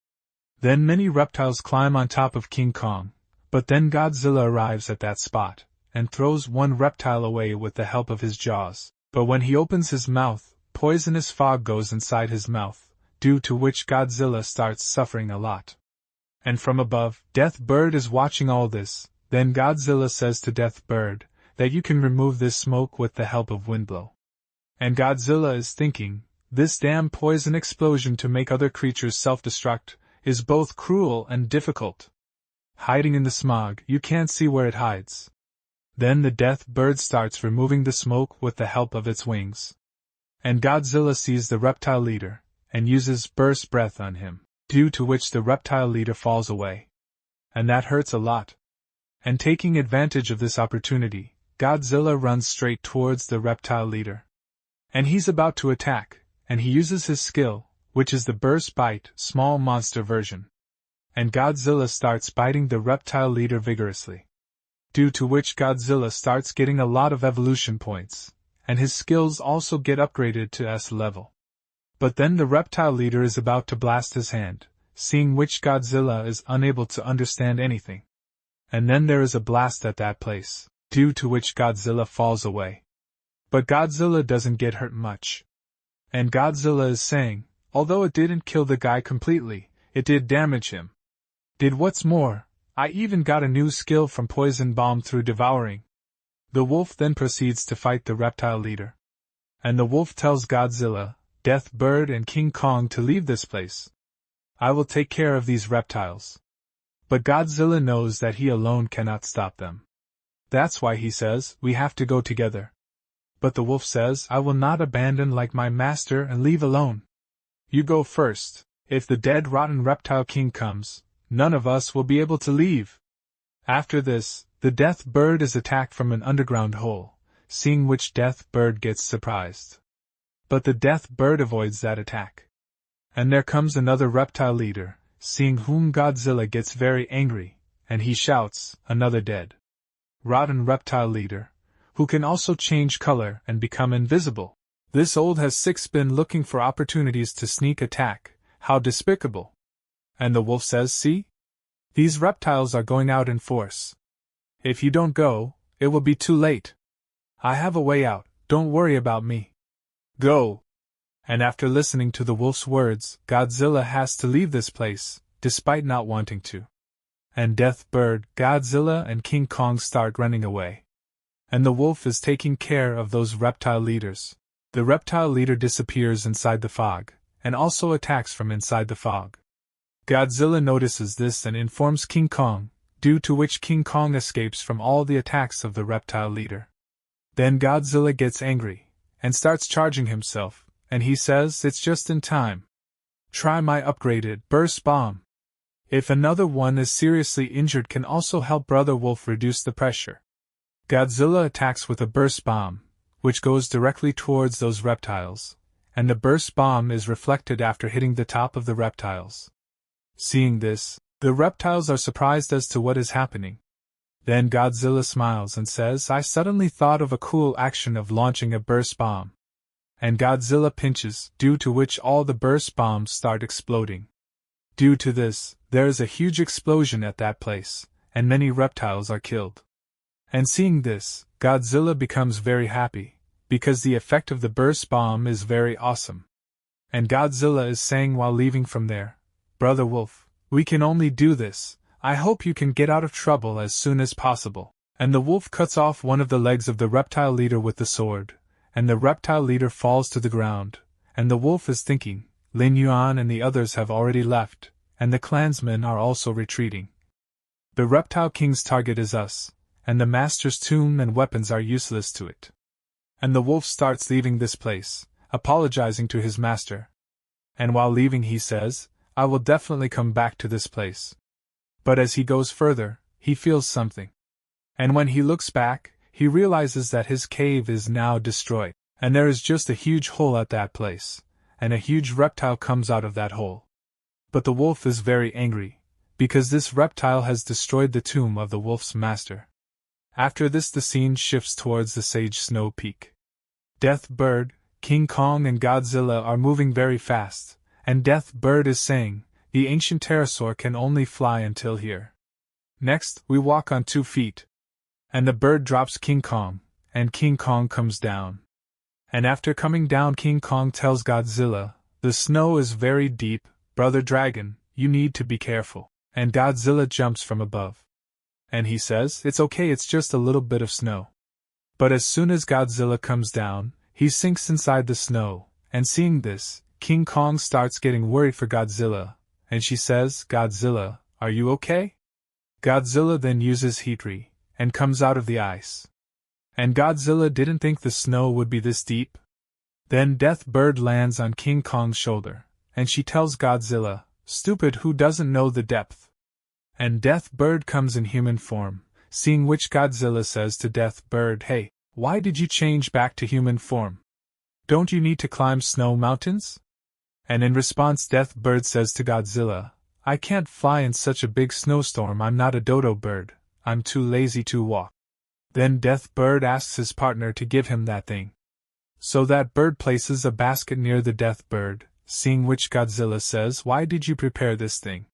Then many reptiles climb on top of King Kong, but then Godzilla arrives at that spot, and throws one reptile away with the help of his jaws. But when he opens his mouth, poisonous fog goes inside his mouth, due to which Godzilla starts suffering a lot. And from above, Death Bird is watching all this. Then Godzilla says to Death Bird that you can remove this smoke with the help of Windblow. And Godzilla is thinking, this damn poison explosion to make other creatures self-destruct is both cruel and difficult. Hiding in the smog, you can't see where it hides. Then the Death Bird starts removing the smoke with the help of its wings. And Godzilla sees the reptile leader, and uses burst breath on him, due to which the reptile leader falls away. And that hurts a lot. And taking advantage of this opportunity, Godzilla runs straight towards the reptile leader. And he's about to attack, and he uses his skill, which is the burst bite, small monster version. And Godzilla starts biting the reptile leader vigorously. Due to which Godzilla starts getting a lot of evolution points, and his skills also get upgraded to S level. But then the reptile leader is about to blast his hand, seeing which Godzilla is unable to understand anything. And then there is a blast at that place, due to which Godzilla falls away. But Godzilla doesn't get hurt much. And Godzilla is saying, although it didn't kill the guy completely, it did damage him. What's more, I even got a new skill from Poison Bomb through devouring. The wolf then proceeds to fight the reptile leader. And the wolf tells Godzilla, Death Bird and King Kong to leave this place. I will take care of these reptiles. But Godzilla knows that he alone cannot stop them. That's why he says, we have to go together. But the wolf says, I will not abandon like my master and leave alone. You go first. If the dead rotten reptile king comes, none of us will be able to leave. After this, the Death Bird is attacked from an underground hole, seeing which Death Bird gets surprised. But the Death Bird avoids that attack. And there comes another reptile leader, seeing whom Godzilla gets very angry, and he shouts, another dead rotten reptile leader, who can also change color and become invisible. This old has six been looking for opportunities to sneak attack, how despicable. And the wolf says, see? These reptiles are going out in force. If you don't go, it will be too late. I have a way out, don't worry about me. Go! And after listening to the wolf's words, Godzilla has to leave this place, despite not wanting to. And Death Bird, Godzilla and King Kong start running away. And the wolf is taking care of those reptile leaders. The reptile leader disappears inside the fog, and also attacks from inside the fog. Godzilla notices this and informs King Kong, due to which King Kong escapes from all the attacks of the reptile leader. Then Godzilla gets angry, and starts charging himself, and he says it's just in time. Try my upgraded burst bomb. If another one is seriously injured can also help Brother Wolf reduce the pressure. Godzilla attacks with a burst bomb, which goes directly towards those reptiles, and the burst bomb is reflected after hitting the top of the reptiles. Seeing this, the reptiles are surprised as to what is happening. Then Godzilla smiles and says, I suddenly thought of a cool action of launching a burst bomb. And Godzilla pinches, due to which all the burst bombs start exploding. Due to this, there is a huge explosion at that place, and many reptiles are killed. And seeing this, Godzilla becomes very happy, because the effect of the burst bomb is very awesome. And Godzilla is saying while leaving from there, Brother Wolf, we can only do this, I hope you can get out of trouble as soon as possible. And the wolf cuts off one of the legs of the reptile leader with the sword, and the reptile leader falls to the ground, and the wolf is thinking, Lin Yuan and the others have already left, and the clansmen are also retreating. The reptile king's target is us, and the master's tomb and weapons are useless to it. And the wolf starts leaving this place, apologizing to his master. And while leaving he says, I will definitely come back to this place. But as he goes further, he feels something. And when he looks back, he realizes that his cave is now destroyed, and there is just a huge hole at that place, and a huge reptile comes out of that hole. But the wolf is very angry, because this reptile has destroyed the tomb of the wolf's master. After this, the scene shifts towards the Sage Snow Peak. Death Bird, King Kong, and Godzilla are moving very fast, and Death Bird is saying, "The ancient pterosaur can only fly until here." Next, we walk on 2 feet. And the bird drops King Kong, and King Kong comes down. And after coming down, King Kong tells Godzilla, "The snow is very deep, Brother Dragon, you need to be careful." And Godzilla jumps from above. And he says, "It's okay, it's just a little bit of snow." But as soon as Godzilla comes down, he sinks inside the snow, and seeing this, King Kong starts getting worried for Godzilla, and she says, "Godzilla, are you okay?" Godzilla then uses Heatri, and comes out of the ice. And Godzilla didn't think the snow would be this deep. Then Death Bird lands on King Kong's shoulder, and she tells Godzilla, "Stupid, who doesn't know the depth?" And Death Bird comes in human form, seeing which Godzilla says to Death Bird, "Hey, why did you change back to human form? Don't you need to climb snow mountains?" And in response, Death Bird says to Godzilla, "I can't fly in such a big snowstorm, I'm not a dodo bird, I'm too lazy to walk." Then Death Bird asks his partner to give him that thing. So that bird places a basket near the Death Bird, seeing which Godzilla says, "Why did you prepare this thing?"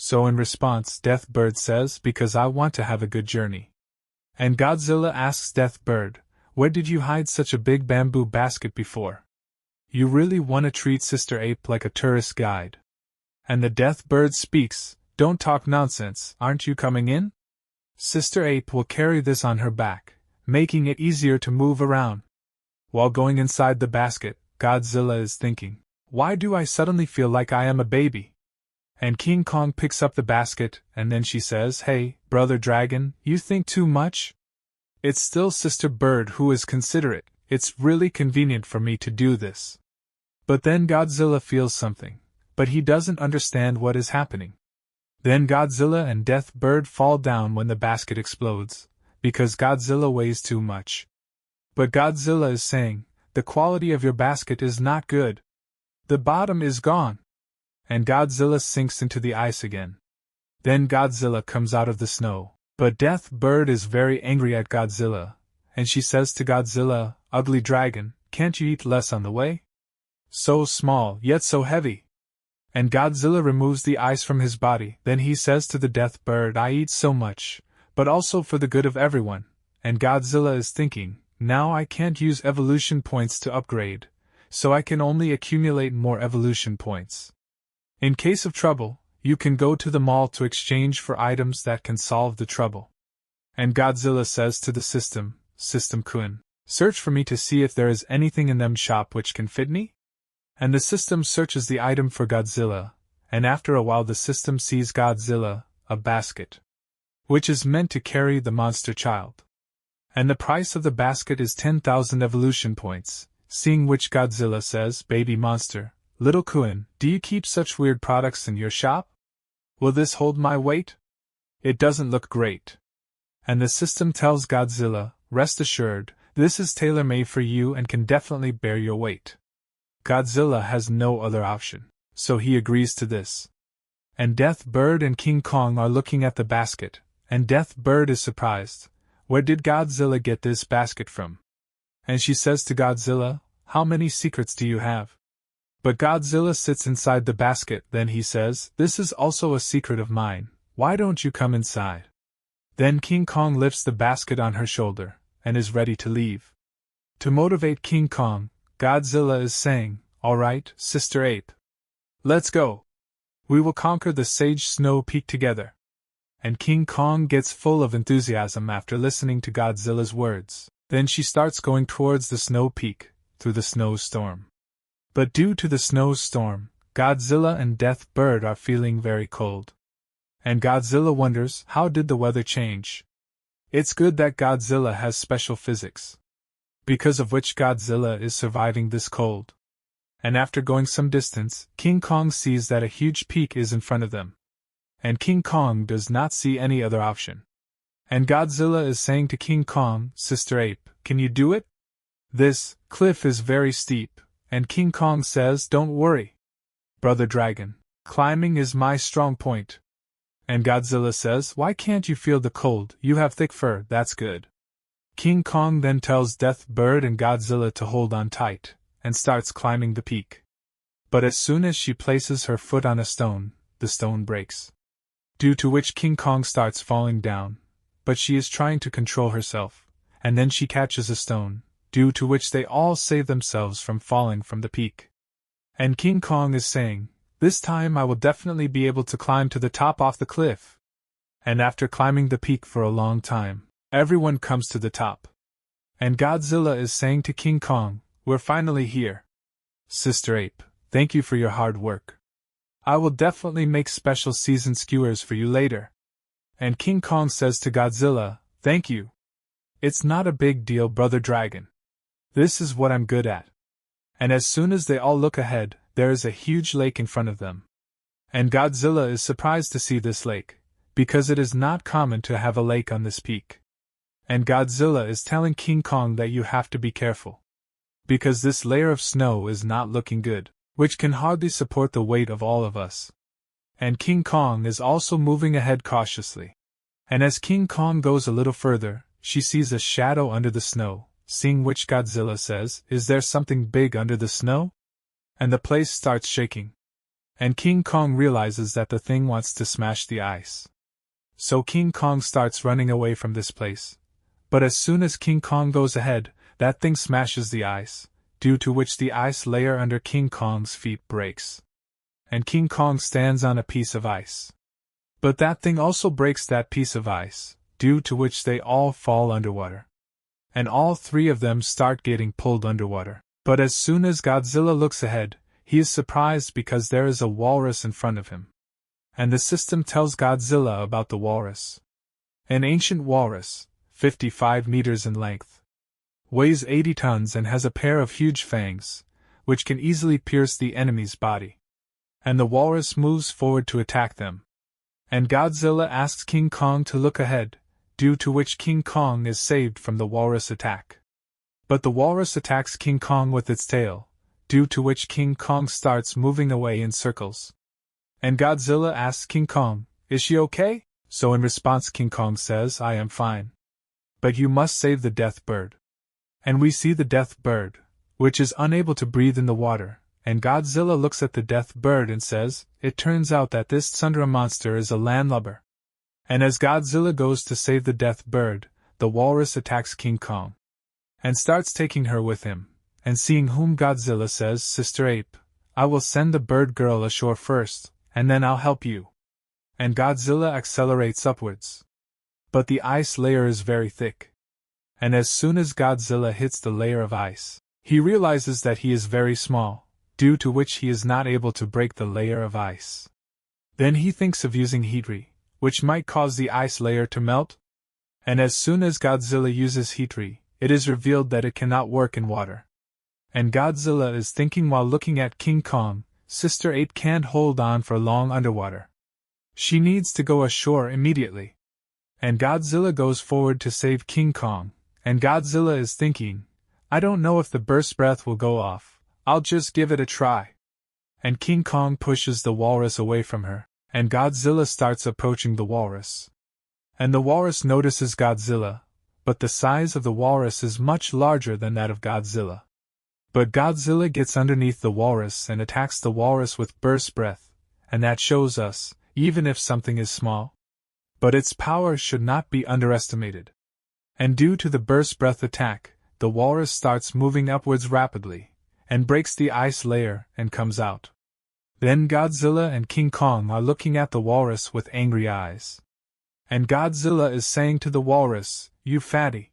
So in response, Death Bird says, "Because I want to have a good journey." And Godzilla asks Death Bird, "Where did you hide such a big bamboo basket before? You really want to treat Sister Ape like a tourist guide?" And the Death Bird speaks, "Don't talk nonsense, aren't you coming in? Sister Ape will carry this on her back, making it easier to move around." While going inside the basket, Godzilla is thinking, "Why do I suddenly feel like I am a baby?" And King Kong picks up the basket, and then she says, "Hey, Brother Dragon, you think too much? It's still Sister Bird who is considerate, it's really convenient for me to do this." But then Godzilla feels something, but he doesn't understand what is happening. Then Godzilla and Death Bird fall down when the basket explodes, because Godzilla weighs too much. But Godzilla is saying, "The quality of your basket is not good. The bottom is gone." And Godzilla sinks into the ice again. Then Godzilla comes out of the snow, but Death Bird is very angry at Godzilla, and she says to Godzilla, "Ugly dragon, can't you eat less on the way? So small, yet so heavy." And Godzilla removes the ice from his body, then he says to the Death Bird, "I eat so much, but also for the good of everyone." And Godzilla is thinking, "Now I can't use evolution points to upgrade, so I can only accumulate more evolution points. In case of trouble, you can go to the mall to exchange for items that can solve the trouble." And Godzilla says to the system, "System-kun, search for me to see if there is anything in them shop which can fit me?" And the system searches the item for Godzilla, and after a while the system sees Godzilla, a basket, which is meant to carry the monster child. And the price of the basket is 10,000 evolution points, seeing which Godzilla says, "Baby monster, little Kun, do you keep such weird products in your shop? Will this hold my weight? It doesn't look great." And the system tells Godzilla, "Rest assured, this is tailor-made for you and can definitely bear your weight." Godzilla has no other option, so he agrees to this. And Death Bird and King Kong are looking at the basket, and Death Bird is surprised. "Where did Godzilla get this basket from?" And she says to Godzilla, "How many secrets do you have?" But Godzilla sits inside the basket, then he says, "This is also a secret of mine, why don't you come inside?" Then King Kong lifts the basket on her shoulder, and is ready to leave. To motivate King Kong, Godzilla is saying, "Alright, Sister Ape. Let's go. We will conquer the Sage Snow Peak together." And King Kong gets full of enthusiasm after listening to Godzilla's words. Then she starts going towards the Snow Peak, through the snowstorm. But due to the snowstorm, Godzilla and Death Bird are feeling very cold. And Godzilla wonders, how did the weather change? It's good that Godzilla has special physics, because of which Godzilla is surviving this cold. And after going some distance, King Kong sees that a huge peak is in front of them. And King Kong does not see any other option. And Godzilla is saying to King Kong, "Sister Ape, can you do it? This cliff is very steep." And King Kong says, "Don't worry, Brother Dragon, climbing is my strong point." And Godzilla says, "Why can't you feel the cold? You have thick fur, that's good." King Kong then tells Death Bird and Godzilla to hold on tight, and starts climbing the peak. But as soon as she places her foot on a stone, the stone breaks. Due to which King Kong starts falling down, but she is trying to control herself, and then she catches a stone, due to which they all save themselves from falling from the peak. And King Kong is saying, "This time I will definitely be able to climb to the top off the cliff." And after climbing the peak for a long time, everyone comes to the top. And Godzilla is saying to King Kong, "We're finally here. Sister Ape, thank you for your hard work. I will definitely make special seasoned skewers for you later." And King Kong says to Godzilla, "Thank you. It's not a big deal, Brother Dragon. This is what I'm good at." And as soon as they all look ahead, there is a huge lake in front of them. And Godzilla is surprised to see this lake, because it is not common to have a lake on this peak. And Godzilla is telling King Kong that you have to be careful, because this layer of snow is not looking good, which can hardly support the weight of all of us. And King Kong is also moving ahead cautiously. And as King Kong goes a little further, she sees a shadow under the snow, seeing which Godzilla says, "Is there something big under the snow?" And the place starts shaking. And King Kong realizes that the thing wants to smash the ice. So King Kong starts running away from this place. But as soon as King Kong goes ahead, that thing smashes the ice, due to which the ice layer under King Kong's feet breaks. And King Kong stands on a piece of ice. But that thing also breaks that piece of ice, due to which they all fall underwater. And all three of them start getting pulled underwater. But as soon as Godzilla looks ahead, he is surprised because there is a walrus in front of him. And the system tells Godzilla about the walrus. An ancient walrus, 55 meters in length, weighs 80 tons and has a pair of huge fangs, which can easily pierce the enemy's body. And the walrus moves forward to attack them. And Godzilla asks King Kong to look ahead, due to which King Kong is saved from the walrus attack. But the walrus attacks King Kong with its tail, due to which King Kong starts moving away in circles. And Godzilla asks King Kong, "Is she okay?" So in response King Kong says, "I am fine. But you must save the Death Bird." And we see the Death Bird, which is unable to breathe in the water, and Godzilla looks at the Death Bird and says, "It turns out that this Tsundere monster is a landlubber." And as Godzilla goes to save the Death Bird, the walrus attacks King Kong, and starts taking her with him, and seeing whom Godzilla says, "Sister Ape, I will send the bird girl ashore first, and then I'll help you." And Godzilla accelerates upwards. But the ice layer is very thick. And as soon as Godzilla hits the layer of ice, he realizes that he is very small, due to which he is not able to break the layer of ice. Then he thinks of using Heatry, which might cause the ice layer to melt. And as soon as Godzilla uses Heatry, it is revealed that it cannot work in water. And Godzilla is thinking while looking at King Kong, Sister Ape can't hold on for long underwater. She needs to go ashore immediately. And Godzilla goes forward to save King Kong, and Godzilla is thinking, "I don't know if the burst breath will go off, I'll just give it a try." And King Kong pushes the walrus away from her, and Godzilla starts approaching the walrus. And the walrus notices Godzilla, but the size of the walrus is much larger than that of Godzilla. But Godzilla gets underneath the walrus and attacks the walrus with burst breath, and that shows us, even if something is small, but its power should not be underestimated. And due to the burst breath attack, the walrus starts moving upwards rapidly, and breaks the ice layer and comes out. Then Godzilla and King Kong are looking at the walrus with angry eyes. And Godzilla is saying to the walrus, "You fatty.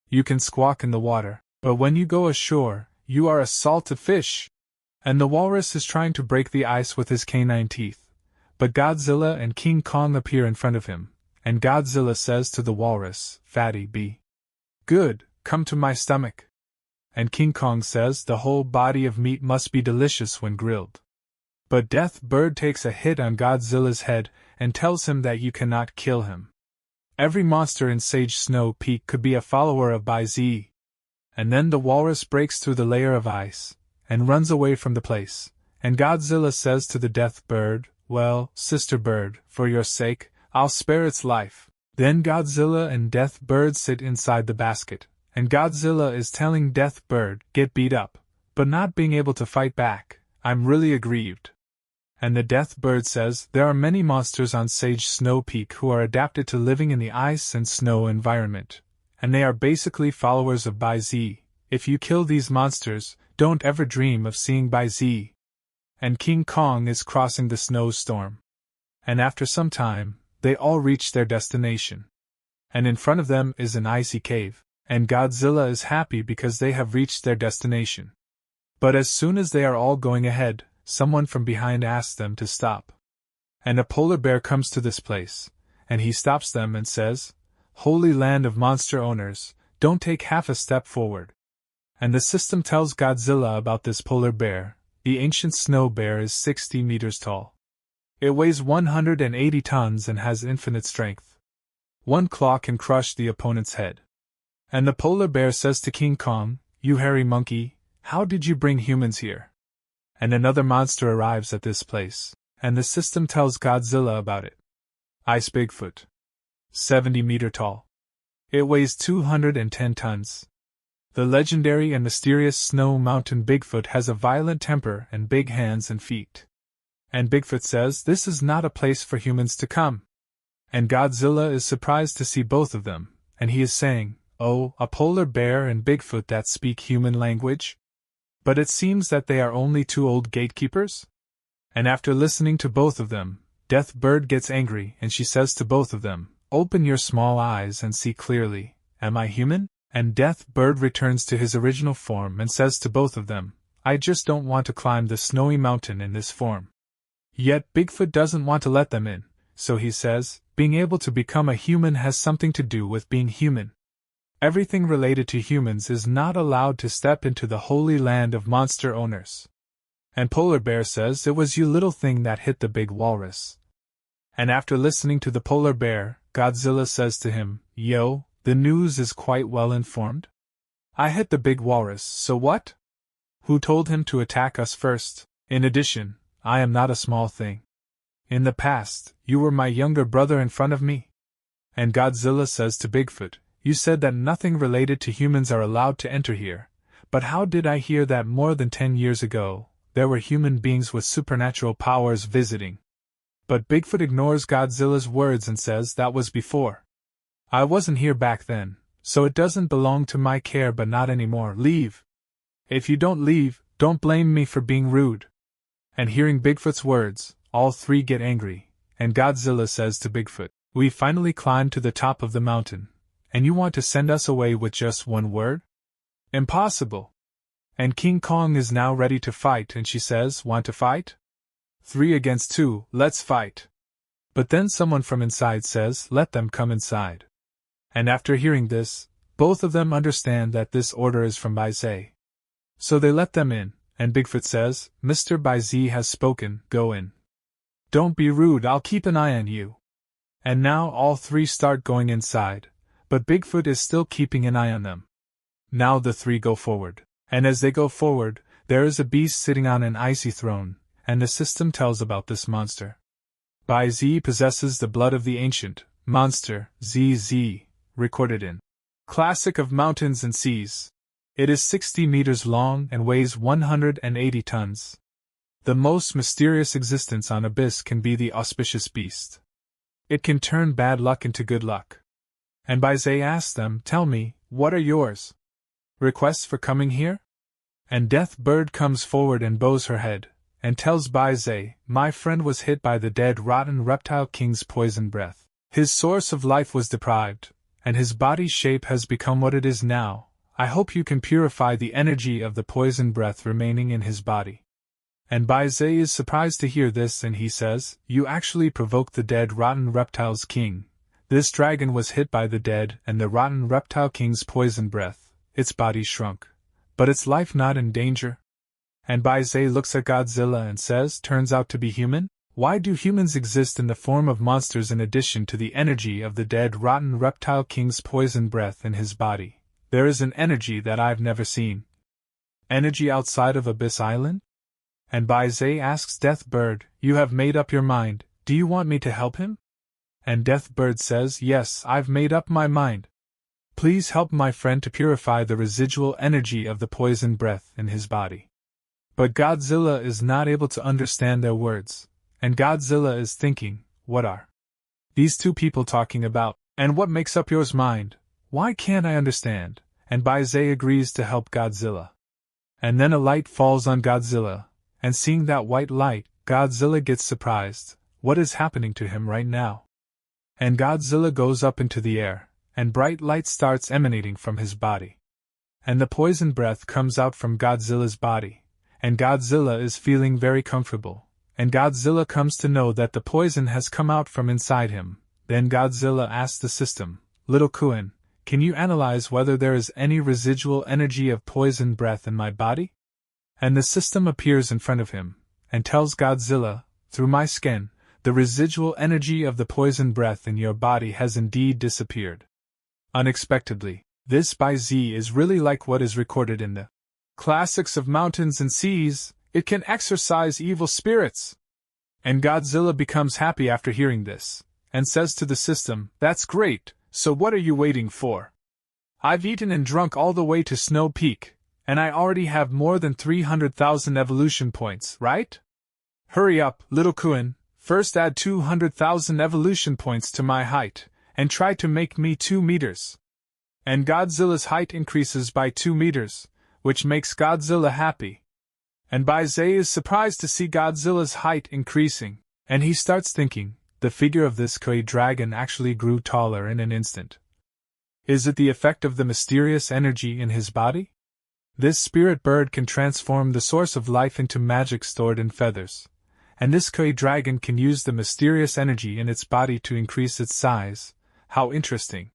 You can squawk in the water, but when you go ashore, you are a salted fish." And the walrus is trying to break the ice with his canine teeth, but Godzilla and King Kong appear in front of him, and Godzilla says to the walrus, "Fatty, be good, come to my stomach." And King Kong says the whole body of meat must be delicious when grilled. But Death Bird takes a hit on Godzilla's head and tells him that you cannot kill him. Every monster in Sage Snow Peak could be a follower of Bai-Zi. And then the walrus breaks through the layer of ice, and runs away from the place, and Godzilla says to the Death Bird, "Well, Sister Bird, for your sake, I'll spare its life. Then Godzilla and Death Bird sit inside the basket, and Godzilla is telling Death Bird, get beat up, but not being able to fight back. I'm really aggrieved. And the Death Bird says, there are many monsters on Sage Snow Peak who are adapted to living in the ice and snow environment, and they are basically followers of Bai Z. If you kill these monsters, don't ever dream of seeing Bai Z. And King Kong is crossing the snowstorm. And after some time, they all reach their destination. And in front of them is an icy cave, and Godzilla is happy because they have reached their destination. But as soon as they are all going ahead, someone from behind asks them to stop. And a polar bear comes to this place, and he stops them and says, Holy land of monster owners, don't take half a step forward. And the system tells Godzilla about this polar bear. The ancient snow bear is 60 meters tall. It weighs 180 tons and has infinite strength. One claw can crush the opponent's head. And the polar bear says to King Kong, You hairy monkey, how did you bring humans here? And another monster arrives at this place, and the system tells Godzilla about it. Ice Bigfoot. 70 meter tall. It weighs 210 tons. The legendary and mysterious snow mountain Bigfoot has a violent temper and big hands and feet. And Bigfoot says this is not a place for humans to come. And Godzilla is surprised to see both of them, and he is saying, Oh, a polar bear and Bigfoot that speak human language? But it seems that they are only two old gatekeepers? And after listening to both of them, Death Bird gets angry and she says to both of them, Open your small eyes and see clearly, am I human? And Death Bird returns to his original form and says to both of them, I just don't want to climb the snowy mountain in this form. Yet Bigfoot doesn't want to let them in, so he says, being able to become a human has something to do with being human. Everything related to humans is not allowed to step into the holy land of monster owners. And Polar Bear says it was you little thing that hit the big walrus. And after listening to the Polar Bear, Godzilla says to him, Yo, the news is quite well informed. I hit the big walrus, so what? Who told him to attack us first? In addition, I am not a small thing. In the past, you were my younger brother in front of me. And Godzilla says to Bigfoot, You said that nothing related to humans are allowed to enter here, but how did I hear that more than 10 years ago, there were human beings with supernatural powers visiting? But Bigfoot ignores Godzilla's words and says that was before. I wasn't here back then, so it doesn't belong to my care, but not anymore. Leave. If you don't leave, don't blame me for being rude. And hearing Bigfoot's words, all three get angry, and Godzilla says to Bigfoot, We finally climbed to the top of the mountain, and you want to send us away with just one word? Impossible. And King Kong is now ready to fight, and she says, Want to fight? 3 against 2, let's fight. But then someone from inside says, Let them come inside. And after hearing this, both of them understand that this order is from Baize. So they let them in, and Bigfoot says, Mr. Baize has spoken, go in. Don't be rude, I'll keep an eye on you. And now all three start going inside, but Bigfoot is still keeping an eye on them. Now the three go forward, and as they go forward, there is a beast sitting on an icy throne, and the system tells about this monster. Baize possesses the blood of the ancient monster, ZZ, recorded in Classic of Mountains and Seas. It is 60 meters long and weighs 180 tons. The most mysterious existence on Abyss can be the auspicious beast. It can turn bad luck into good luck. And Baize asks them, Tell me, what are yours? Requests for coming here? And Death Bird comes forward and bows her head, and tells Baize, My friend was hit by the dead rotten reptile king's poison breath. His source of life was deprived, and his body's shape has become what it is now. I hope you can purify the energy of the poison breath remaining in his body. And Baize is surprised to hear this, and he says, You actually provoked the dead rotten reptile's king. This dragon was hit by the dead and the rotten reptile king's poison breath. Its body shrunk, but its life not in danger. And Baize looks at Godzilla and says, Turns out to be human? Why do humans exist in the form of monsters in addition to the energy of the dead rotten reptile king's poison breath in his body? There is an energy that I've never seen. Energy outside of Abyss Island? And Baize asks Death Bird, You have made up your mind, do you want me to help him? And Deathbird says, yes, I've made up my mind. Please help my friend to purify the residual energy of the poison breath in his body. But Godzilla is not able to understand their words, and Godzilla is thinking, what are these two people talking about, and what makes up yours mind? Why can't I understand? And Baizé agrees to help Godzilla. And then a light falls on Godzilla, and seeing that white light, Godzilla gets surprised. What is happening to him right now? And Godzilla goes up into the air, and bright light starts emanating from his body. And the poison breath comes out from Godzilla's body, and Godzilla is feeling very comfortable, and Godzilla comes to know that the poison has come out from inside him. Then Godzilla asks the system, Little Kuin, can you analyze whether there is any residual energy of poison breath in my body? And the system appears in front of him, and tells Godzilla, through my skin, the residual energy of the poison breath in your body has indeed disappeared. Unexpectedly, this by Z is really like what is recorded in the classics of mountains and seas. It can exorcise evil spirits. And Godzilla becomes happy after hearing this, and says to the system, that's great, so what are you waiting for? I've eaten and drunk all the way to Snow Peak, and I already have more than 300,000 evolution points, right? Hurry up, Little Kuin, first add 200,000 evolution points to my height, and try to make me 2 meters. And Godzilla's height increases by 2 meters, which makes Godzilla happy. And Baizé is surprised to see Godzilla's height increasing, and he starts thinking, the figure of this Koi dragon actually grew taller in an instant. Is it the effect of the mysterious energy in his body? This spirit bird can transform the source of life into magic stored in feathers, and this Koi dragon can use the mysterious energy in its body to increase its size. How interesting.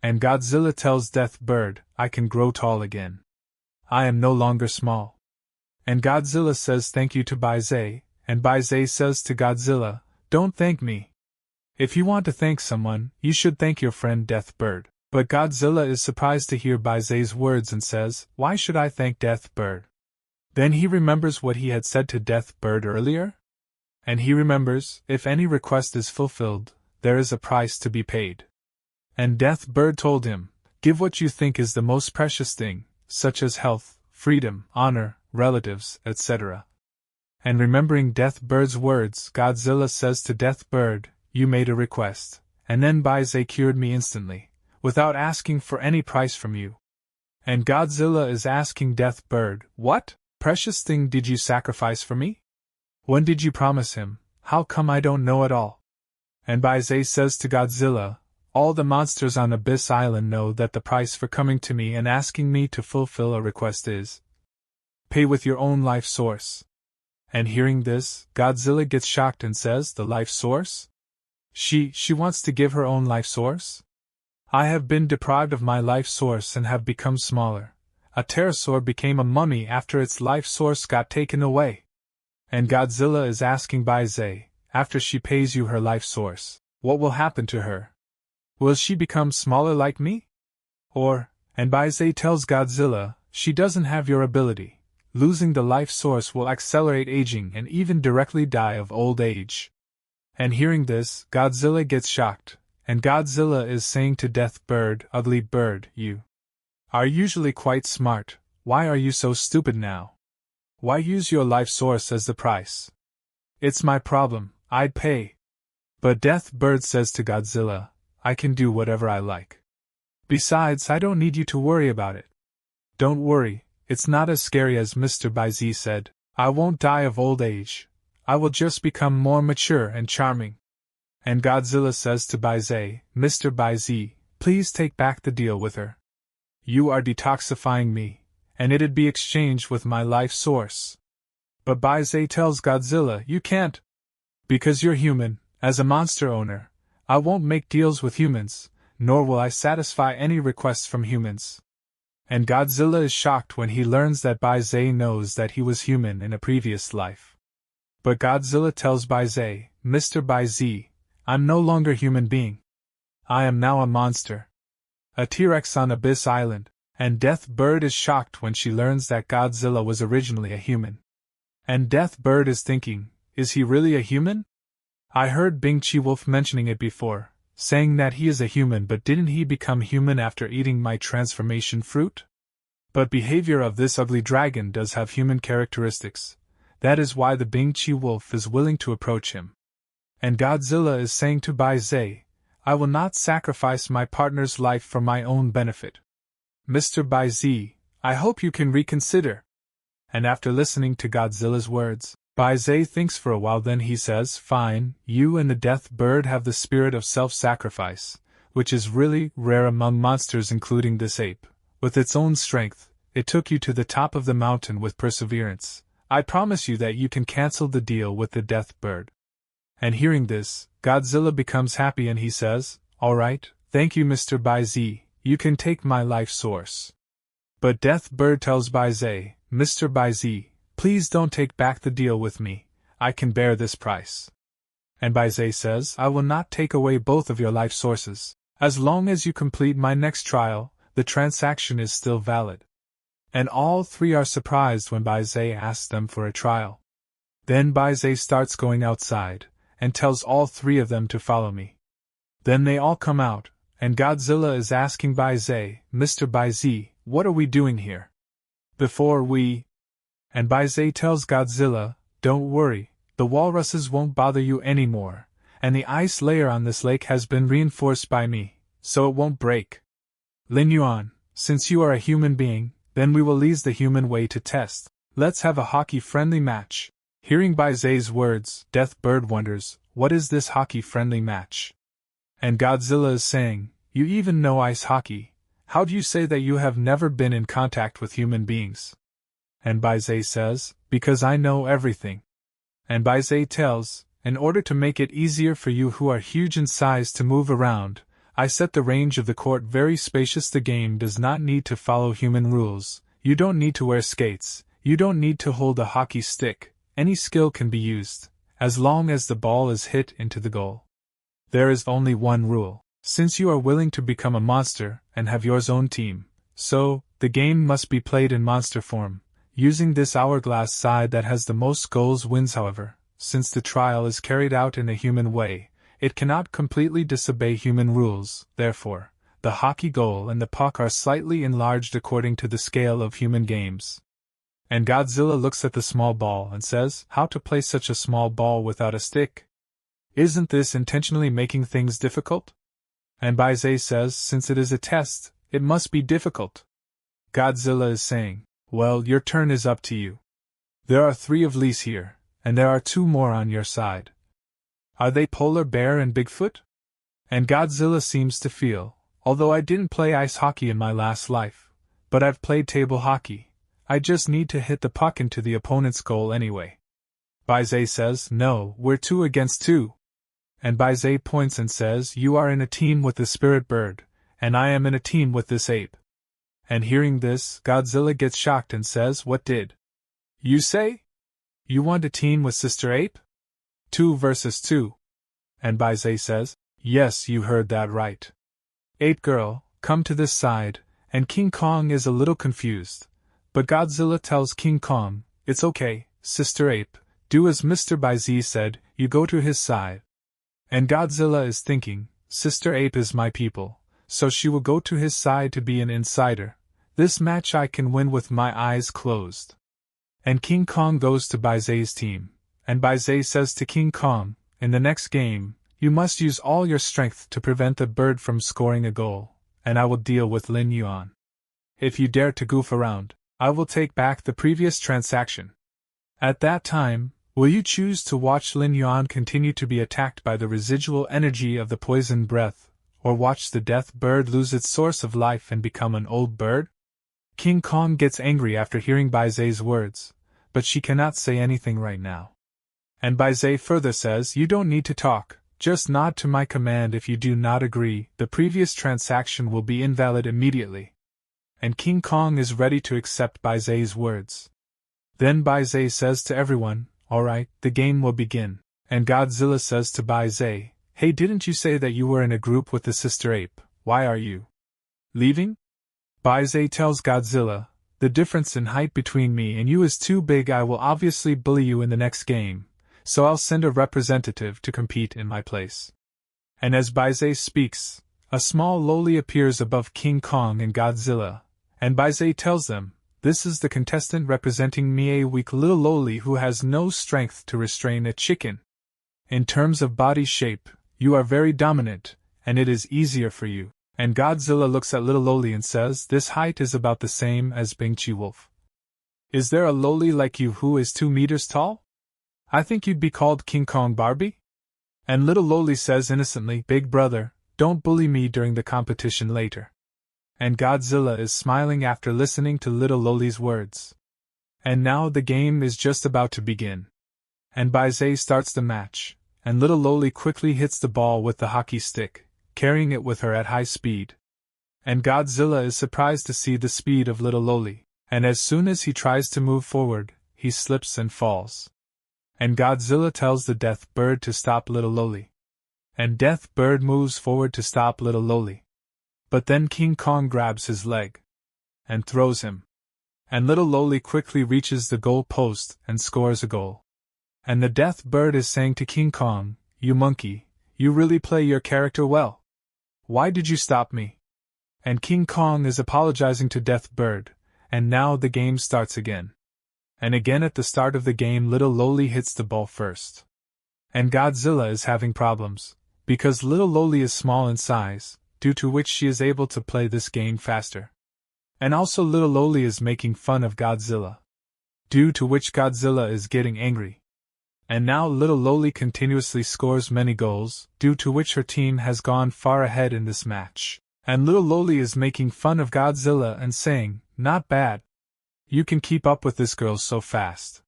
And Godzilla tells Deathbird, I can grow tall again. I am no longer small. And Godzilla says thank you to Baizé, and Baizé says to Godzilla, don't thank me. If you want to thank someone, you should thank your friend Deathbird. But Godzilla is surprised to hear Baizé's words and says, why should I thank Deathbird? Then he remembers what he had said to Deathbird earlier. And he remembers, if any request is fulfilled, there is a price to be paid. And Deathbird told him, give what you think is the most precious thing, such as health, freedom, honor, relatives, etc. And remembering Deathbird's words, Godzilla says to Deathbird, you made a request, and then Baizé cured me instantly, without asking for any price from you. And Godzilla is asking Deathbird, what precious thing did you sacrifice for me? When did you promise him? How come I don't know at all? And Baizé says to Godzilla, all the monsters on Abyss Island know that the price for coming to me and asking me to fulfill a request is pay with your own life source. And hearing this, Godzilla gets shocked and says, the life source? She wants to give her own life source? I have been deprived of my life source and have become smaller. A pterosaur became a mummy after its life source got taken away. And Godzilla is asking Baizé, after she pays you her life source, what will happen to her? Will she become smaller like me? And Baizé tells Godzilla, she doesn't have your ability. Losing the life source will accelerate aging and even directly die of old age. And hearing this, Godzilla gets shocked, and Godzilla is saying to Deathbird, ugly bird, you are usually quite smart, why are you so stupid now? Why use your life source as the price? It's my problem, I'd pay. But Deathbird says to Godzilla, I can do whatever I like. Besides, I don't need you to worry about it. Don't worry, it's not as scary as Mr. Baizé said. I won't die of old age. I will just become more mature and charming. And Godzilla says to Baizé, Mr. Baizé, please take back the deal with her. You are detoxifying me, and it'd be exchanged with my life source. But Baizé tells Godzilla, you can't. Because you're human, as a monster owner, I won't make deals with humans, nor will I satisfy any requests from humans. And Godzilla is shocked when he learns that Baizé knows that he was human in a previous life. But Godzilla tells Baizé, Mr. Baizé, I'm no longer a human being. I am now a monster. A T-Rex on Abyss Island. And Deathbird is shocked when she learns that Godzilla was originally a human. And Deathbird is thinking, is he really a human? I heard Bing Chi Wolf mentioning it before, saying that he is a human, but didn't he become human after eating my transformation fruit? But behavior of this ugly dragon does have human characteristics. That is why the Bing Chi Wolf is willing to approach him. And Godzilla is saying to Bai Zai, I will not sacrifice my partner's life for my own benefit. Mr. Bai Zai, I hope you can reconsider. And after listening to Godzilla's words, Bai Zai thinks for a while, then he says, fine, you and the death bird have the spirit of self-sacrifice, which is really rare among monsters including this ape. With its own strength, it took you to the top of the mountain with perseverance. I promise you that you can cancel the deal with the death bird. And hearing this, Godzilla becomes happy and he says, alright, thank you Mr. Bai Zai, you can take my life source. But Death Bird tells Bai Zai, Mr. Bai Zai, please don't take back the deal with me, I can bear this price. And Bai Zai says, I will not take away both of your life sources. As long as you complete my next trial, the transaction is still valid. And all three are surprised when Bai Zai asks them for a trial. Then Bai Zai starts going outside, and tells all three of them to follow me. Then they all come out, and Godzilla is asking Bai Zai, Mr. Bai Zai, what are we doing here? Before we... And Bai Zai tells Godzilla, don't worry, the walruses won't bother you anymore, and the ice layer on this lake has been reinforced by me, so it won't break. Lin Yuan, since you are a human being, then we will use the human way to test. Let's have a hockey-friendly match. Hearing Bai Zai's words, Death Bird wonders, what is this hockey-friendly match? And Godzilla is saying, you even know ice hockey. How do you say that you have never been in contact with human beings? And Bai Zai says, because I know everything. And Bai Zai tells, in order to make it easier for you who are huge in size to move around, I set the range of the court very spacious. The game does not need to follow human rules. You don't need to wear skates. You don't need to hold a hockey stick. Any skill can be used, as long as the ball is hit into the goal. There is only one rule. Since you are willing to become a monster and have your own team, so, the game must be played in monster form. Using this hourglass side that has the most goals wins. However, since the trial is carried out in a human way, it cannot completely disobey human rules. Therefore, the hockey goal and the puck are slightly enlarged according to the scale of human games. And Godzilla looks at the small ball and says, how to play such a small ball without a stick? Isn't this intentionally making things difficult? And Bai Zai says, since it is a test, it must be difficult. Godzilla is saying, well, your turn is up to you. There are 3 of Lee's here, and there are 2 more on your side. Are they Polar Bear and Bigfoot? And Godzilla seems to feel, although I didn't play ice hockey in my last life, but I've played table hockey, I just need to hit the puck into the opponent's goal anyway. Bai Zai says, no, we're 2 against 2. And Bai Zai points and says, you are in a team with the spirit bird, and I am in a team with this ape. And hearing this, Godzilla gets shocked and says, what did you say? You want a team with Sister Ape? 2 versus 2. And Bai Zai says, yes, you heard that right. Ape girl, come to this side, and King Kong is a little confused. But Godzilla tells King Kong, it's okay, Sister Ape, do as Mr. Bai Zai said, you go to his side. And Godzilla is thinking, Sister Ape is my people, so she will go to his side to be an insider. This match I can win with my eyes closed. And King Kong goes to Bai Zai's team, and Bai Zai says to King Kong, in the next game, you must use all your strength to prevent the bird from scoring a goal, and I will deal with Lin Yuan. If you dare to goof around, I will take back the previous transaction. At that time, will you choose to watch Lin Yuan continue to be attacked by the residual energy of the poison breath, or watch the death bird lose its source of life and become an old bird? King Kong gets angry after hearing Bai Zai's words, but she cannot say anything right now. And Bai Zai further says, you don't need to talk, just nod to my command. If you do not agree, the previous transaction will be invalid immediately. And King Kong is ready to accept Bai Zai's words. Then Bai Zai says to everyone, alright, the game will begin. And Godzilla says to Bai Zai, hey, didn't you say that you were in a group with the Sister Ape? Why are you leaving? Bai Zai tells Godzilla, the difference in height between me and you is too big. I will obviously bully you in the next game, so I'll send a representative to compete in my place. And as Baizé speaks, a small loli appears above King Kong and Godzilla, and Baizé tells them, "This is the contestant representing me, a weak little loli who has no strength to restrain a chicken. In terms of body shape, you are very dominant, and it is easier for you." And Godzilla looks at little loli and says, "This height is about the same as Bingchi Wolf. Is there a loli like you who is 2 meters tall? I think you'd be called King Kong Barbie?" And little loli says innocently, "Big brother, don't bully me during the competition later." And Godzilla is smiling after listening to little loli's words. And now the game is just about to begin. And Baizé starts the match, and little loli quickly hits the ball with the hockey stick, carrying it with her at high speed. And Godzilla is surprised to see the speed of little loli, and as soon as he tries to move forward, he slips and falls. And Godzilla tells the Death Bird to stop little loli. And Death Bird moves forward to stop little loli. But then King Kong grabs his leg and throws him. And little loli quickly reaches the goal post and scores a goal. And the Death Bird is saying to King Kong, "You monkey, you really play your character well. Why did you stop me?" And King Kong is apologizing to Death Bird, and now the game starts again. And again at the start of the game little loli hits the ball first. And Godzilla is having problems, because little loli is small in size, due to which she is able to play this game faster. And also little loli is making fun of Godzilla, due to which Godzilla is getting angry. And now little loli continuously scores many goals, due to which her team has gone far ahead in this match. And little loli is making fun of Godzilla and saying, "Not bad. You can keep up with this girl so fast."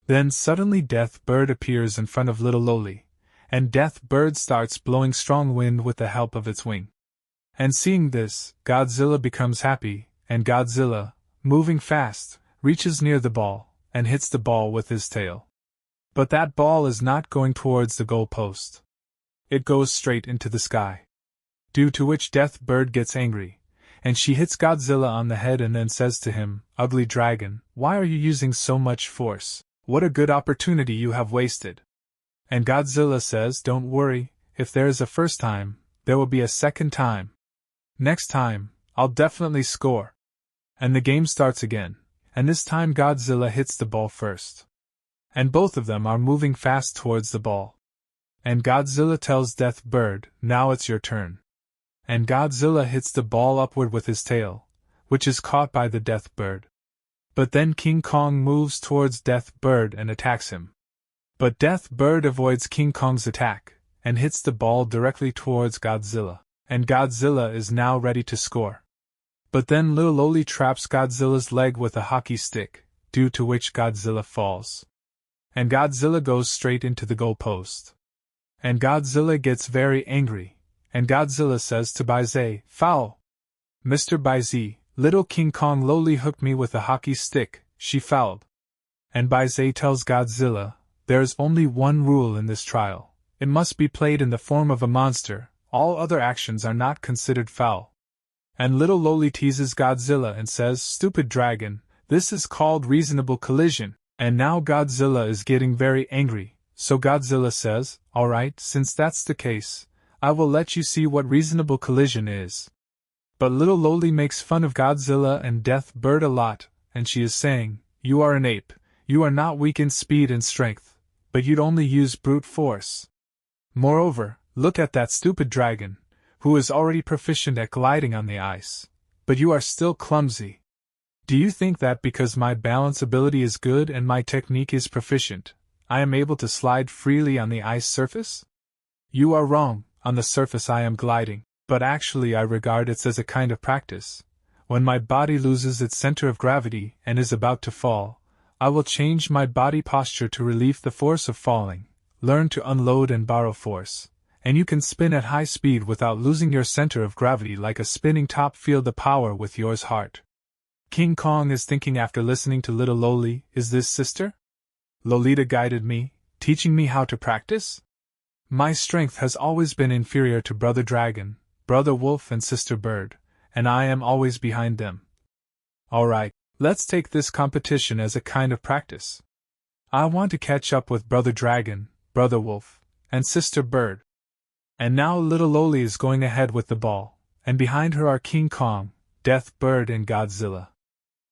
Then suddenly Death Bird appears in front of little loli, and Death Bird starts blowing strong wind with the help of its wing. And seeing this, Godzilla becomes happy, and Godzilla, moving fast, reaches near the ball, and hits the ball with his tail. But that ball is not going towards the goal post. It goes straight into the sky. Due to which Death Bird gets angry, and she hits Godzilla on the head and then says to him, "Ugly dragon, why are you using so much force? What a good opportunity you have wasted." And Godzilla says, "Don't worry, if there is a first time, there will be a second time. Next time, I'll definitely score." And the game starts again, and this time Godzilla hits the ball first. And both of them are moving fast towards the ball. And Godzilla tells Death Bird, "Now it's your turn." And Godzilla hits the ball upward with his tail, which is caught by the Death Bird. But then King Kong moves towards Death Bird and attacks him. But Death Bird avoids King Kong's attack, and hits the ball directly towards Godzilla, and Godzilla is now ready to score. But then little loli traps Godzilla's leg with a hockey stick, due to which Godzilla falls. And Godzilla goes straight into the goal post. And Godzilla gets very angry, and Godzilla says to Baizé, "Foul! Mr. Baizé, little King Kong loli hooked me with a hockey stick, she fouled." And Baizé tells Godzilla, "There's only one rule in this trial. It must be played in the form of a monster, all other actions are not considered foul." And little loli teases Godzilla and says, "Stupid dragon, this is called reasonable collision." And now Godzilla is getting very angry, so Godzilla says, "Alright, since that's the case, I will let you see what reasonable collision is." But little loli makes fun of Godzilla and Death Bird a lot, and she is saying, "You are an ape, you are not weak in speed and strength, but you'd only use brute force. Moreover, look at that stupid dragon, who is already proficient at gliding on the ice, but you are still clumsy. Do you think that because my balance ability is good and my technique is proficient, I am able to slide freely on the ice surface? You are wrong, on the surface I am gliding, but actually I regard it as a kind of practice. When my body loses its center of gravity and is about to fall, I will change my body posture to relieve the force of falling, learn to unload and borrow force, and you can spin at high speed without losing your center of gravity like a spinning top. Feel the power with yours heart." King Kong is thinking after listening to little loli, "Is this sister? Lolita guided me, teaching me how to practice? My strength has always been inferior to Brother Dragon, Brother Wolf and Sister Bird, and I am always behind them. Alright, let's take this competition as a kind of practice. I want to catch up with Brother Dragon, Brother Wolf, and Sister Bird. And now little Loli is going ahead with the ball, and behind her are King Kong, Death Bird, and Godzilla.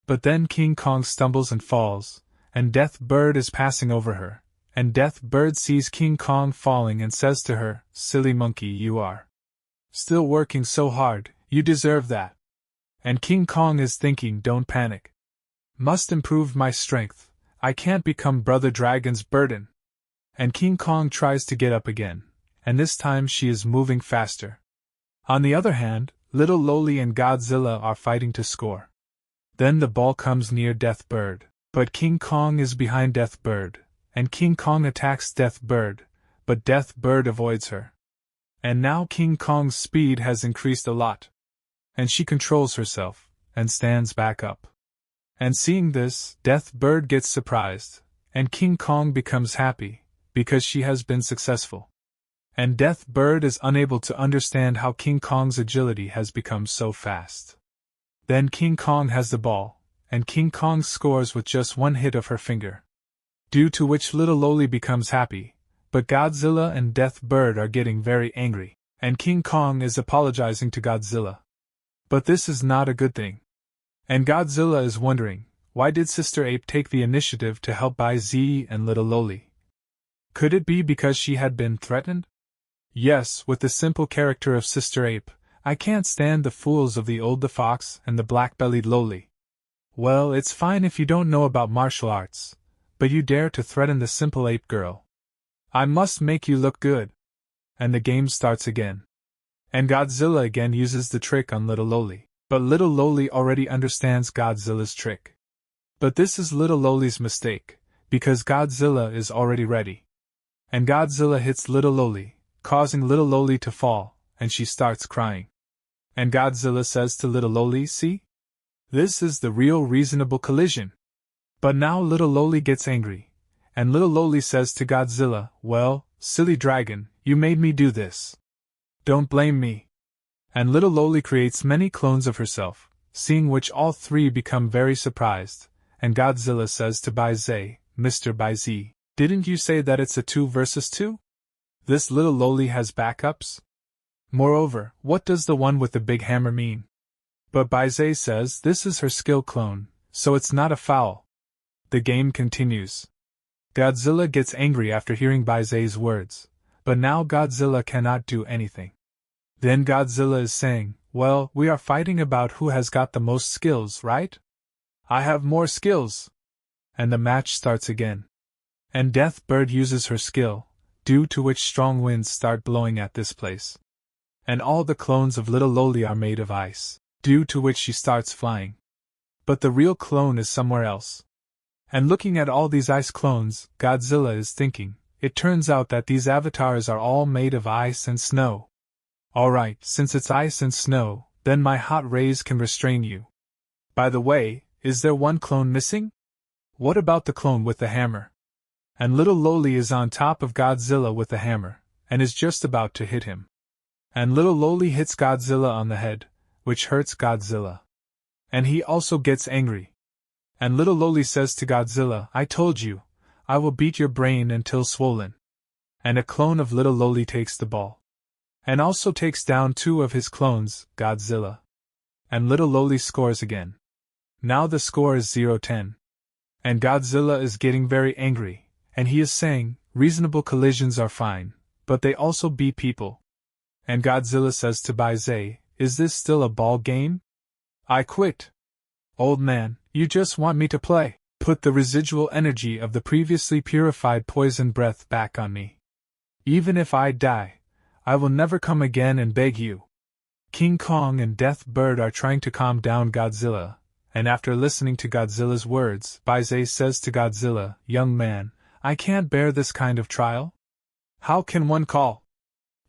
But then King Kong stumbles and falls, and Death Bird is passing over her, and Death Bird sees King Kong falling and says to her, "Silly monkey you are. Still working so hard, you deserve that." And King Kong is thinking, don't panic. Must improve my strength, I can't become Brother Dragon's burden. And King Kong tries to get up again, and this time she is moving faster. On the other hand, little Loli and Godzilla are fighting to score. Then the ball comes near Death Bird, but King Kong is behind Death Bird, and King Kong attacks Death Bird, but Death Bird avoids her. And now King Kong's speed has increased a lot. And she controls herself, and stands back up. And seeing this, Death Bird gets surprised, and King Kong becomes happy, because she has been successful. And Death Bird is unable to understand how King Kong's agility has become so fast. Then King Kong has the ball, and King Kong scores with just one hit of her finger. Due to which little Loli becomes happy, but Godzilla and Death Bird are getting very angry, and King Kong is apologizing to Godzilla. But this is not a good thing. And Godzilla is wondering, why did Sister Ape take the initiative to help Z and little Loli? Could it be because she had been threatened? Yes, with the simple character of Sister Ape, I can't stand the fools of the old fox and the black-bellied Loli. Well, it's fine if you don't know about martial arts, but you dare to threaten the simple ape girl. I must make you look good. And the game starts again. And Godzilla again uses the trick on little Loli, but little Loli already understands Godzilla's trick. But this is little Loli's mistake, because Godzilla is already ready. And Godzilla hits little Loli, causing little Loli to fall, and she starts crying. And Godzilla says to little Loli, "See? This is the real reasonable collision." But now little Loli gets angry, and little Loli says to Godzilla, "Well, silly dragon, you made me do this. Don't blame me." And little Loli creates many clones of herself, seeing which all three become very surprised, and Godzilla says to Baize, "Mr. Baize, didn't you say that it's a 2 versus 2? This little Loli has backups? Moreover, what does the one with the big hammer mean?" But Baize says this is her skill clone, so it's not a foul. The game continues. Godzilla gets angry after hearing Baize's words, but now Godzilla cannot do anything. Then Godzilla is saying, "Well, we are fighting about who has got the most skills, right? I have more skills." And the match starts again. And Death Bird uses her skill, due to which strong winds start blowing at this place. And all the clones of little Loli are made of ice, due to which she starts flying. But the real clone is somewhere else. And looking at all these ice clones, Godzilla is thinking, it turns out that these avatars are all made of ice and snow. Alright, since it's ice and snow, then my hot rays can restrain you. By the way, is there one clone missing? What about the clone with the hammer? And little Loli is on top of Godzilla with the hammer, and is just about to hit him. And little Loli hits Godzilla on the head, which hurts Godzilla. And he also gets angry. And little Loli says to Godzilla, "I told you, I will beat your brain until swollen." And a clone of little Loli takes the ball. And also takes down 2 of his clones, Godzilla. And little Loli scores again. Now the score is 0-10. And Godzilla is getting very angry, and he is saying, reasonable collisions are fine, but they also beat people. And Godzilla says to Baize, "Is this still a ball game? I quit. Old man, you just want me to play. Put the residual energy of the previously purified poison breath back on me. Even if I die, I will never come again and beg you." King Kong and Death Bird are trying to calm down Godzilla, and after listening to Godzilla's words, Baize says to Godzilla, "Young man, I can't bear this kind of trial. How can one call?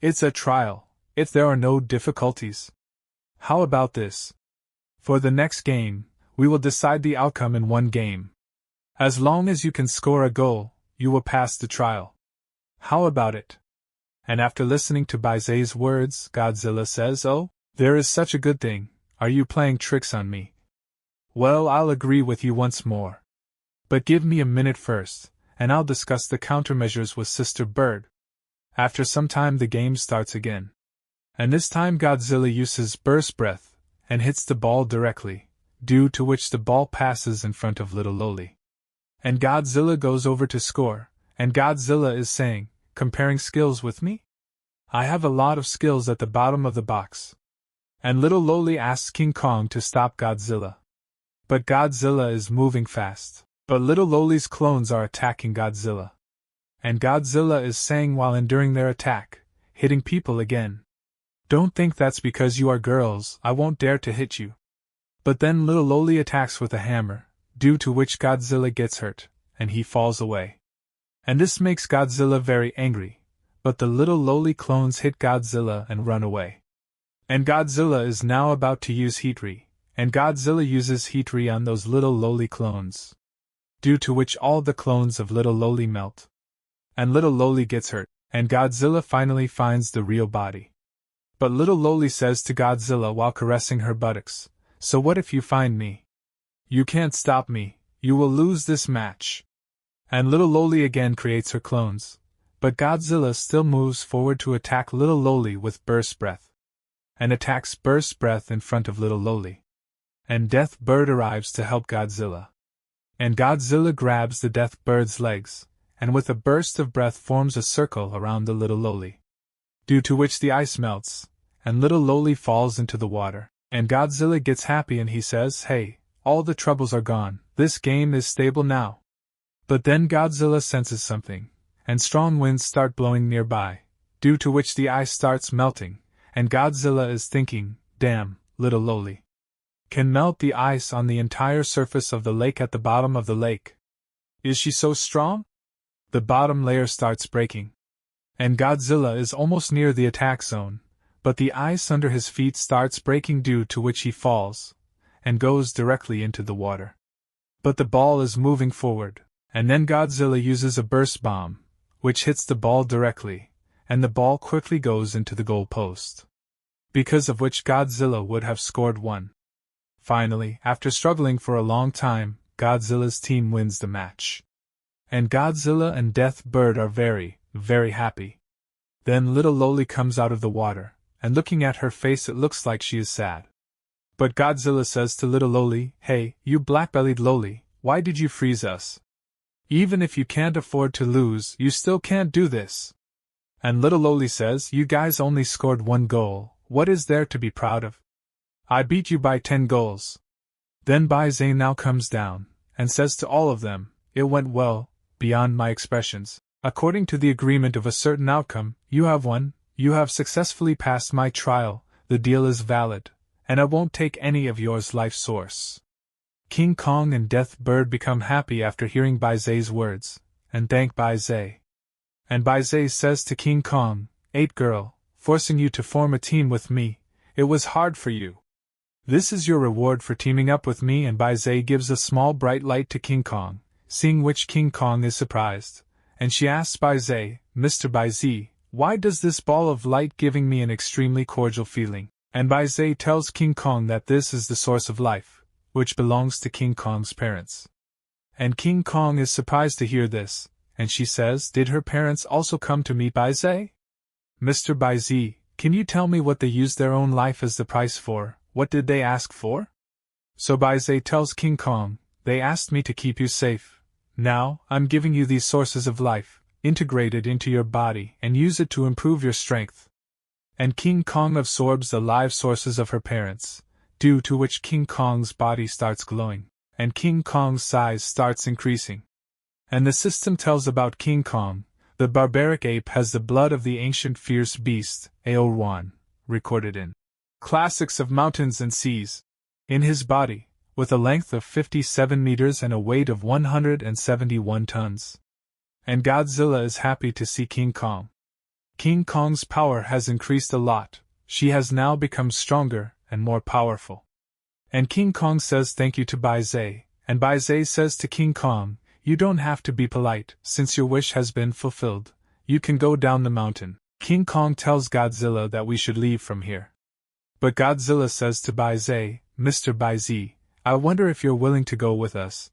It's a trial, if there are no difficulties. How about this? For the next game, we will decide the outcome in one game. As long as you can score a goal, you will pass the trial. How about it?" And after listening to Baize's words, Godzilla says, "Oh, there is such a good thing, are you playing tricks on me? Well, I'll agree with you once more. But give me a minute first, and I'll discuss the countermeasures with Sister Bird. After some time the game starts again. And this time Godzilla uses burst breath, and hits the ball directly, due to which the ball passes in front of little Loli. And Godzilla goes over to score, and Godzilla is saying, comparing skills with me? I have a lot of skills at the bottom of the box. And little Loli asks King Kong to stop Godzilla. But Godzilla is moving fast. But little Loli's clones are attacking Godzilla. And Godzilla is saying while enduring their attack, hitting people again. Don't think that's because you are girls, I won't dare to hit you. But then little Loli attacks with a hammer, due to which Godzilla gets hurt, and he falls away. And this makes Godzilla very angry, but the little Loli clones hit Godzilla and run away. And Godzilla is now about to use Heat-Re, and Godzilla uses Heat-Re on those little Loli clones, due to which all the clones of little Loli melt. And little Loli gets hurt, and Godzilla finally finds the real body. But little Loli says to Godzilla while caressing her buttocks, "So what if you find me? You can't stop me, you will lose this match." And little Loli again creates her clones, but Godzilla still moves forward to attack little Loli with burst breath, and attacks burst breath in front of little Loli. And Death Bird arrives to help Godzilla. And Godzilla grabs the Death Bird's legs, and with a burst of breath forms a circle around the little Loli, due to which the ice melts, and little Loli falls into the water. And Godzilla gets happy and he says, "Hey, all the troubles are gone, this game is stable now." But then Godzilla senses something, and strong winds start blowing nearby, due to which the ice starts melting, and Godzilla is thinking, "Damn, little Loli can melt the ice on the entire surface of the lake at the bottom of the lake. Is she so strong?" The bottom layer starts breaking, and Godzilla is almost near the attack zone, but the ice under his feet starts breaking due to which he falls, and goes directly into the water. But the ball is moving forward, and then Godzilla uses a burst bomb, which hits the ball directly, and the ball quickly goes into the goal post, because of which Godzilla would have scored one. Finally, after struggling for a long time, Godzilla's team wins the match. And Godzilla and Death Bird are very, very happy. Then little Loli comes out of the water, and looking at her face it looks like she is sad. But Godzilla says to little Loli, "Hey, you black-bellied Loli, why did you freeze us? Even if you can't afford to lose, you still can't do this." And little Loli says, "You guys only scored 1 goal, what is there to be proud of? I beat you by 10 goals. Then Bai-Zai now comes down, and says to all of them, "It went well, beyond my expressions. According to the agreement of a certain outcome, you have won, you have successfully passed my trial, the deal is valid, and I won't take any of yours life source." King Kong and Death Bird become happy after hearing Bai-Zai's words, and thank Bai-Zai. And Bai-Zai says to King Kong, "8 girl, forcing you to form a team with me, it was hard for you. This is your reward for teaming up with me." And Bai-Zai gives a small bright light to King Kong, seeing which King Kong is surprised, and she asks Bai-Zai, "Mr. Bai-Zai, why does this ball of light giving me an extremely cordial feeling?" And Bai-Zai tells King Kong that this is the source of life, which belongs to King Kong's parents. And King Kong is surprised to hear this, and she says, "Did her parents also come to meet Bai-Zai? Mr. Bai-Zai, can you tell me what they used their own life as the price for? What did they ask for?" So Bai-Zai tells King Kong, "They asked me to keep you safe. Now, I'm giving you these sources of life, integrated into your body, and use it to improve your strength." And King Kong absorbs the life sources of her parents, due to which King Kong's body starts glowing, and King Kong's size starts increasing. And the system tells about King Kong. The barbaric ape has the blood of the ancient fierce beast, Aowan, recorded in Classics of Mountains and Seas, in his body, with a length of 57 meters and a weight of 171 tons. And Godzilla is happy to see King Kong. King Kong's power has increased a lot, she has now become stronger and more powerful. And King Kong says thank you to Bai-Zai, and Bai-Zai says to King Kong, "You don't have to be polite, since your wish has been fulfilled, you can go down the mountain." King Kong tells Godzilla that we should leave from here. But Godzilla says to Bai-Zai, "Mr. Bai-Zai, I wonder if you're willing to go with us."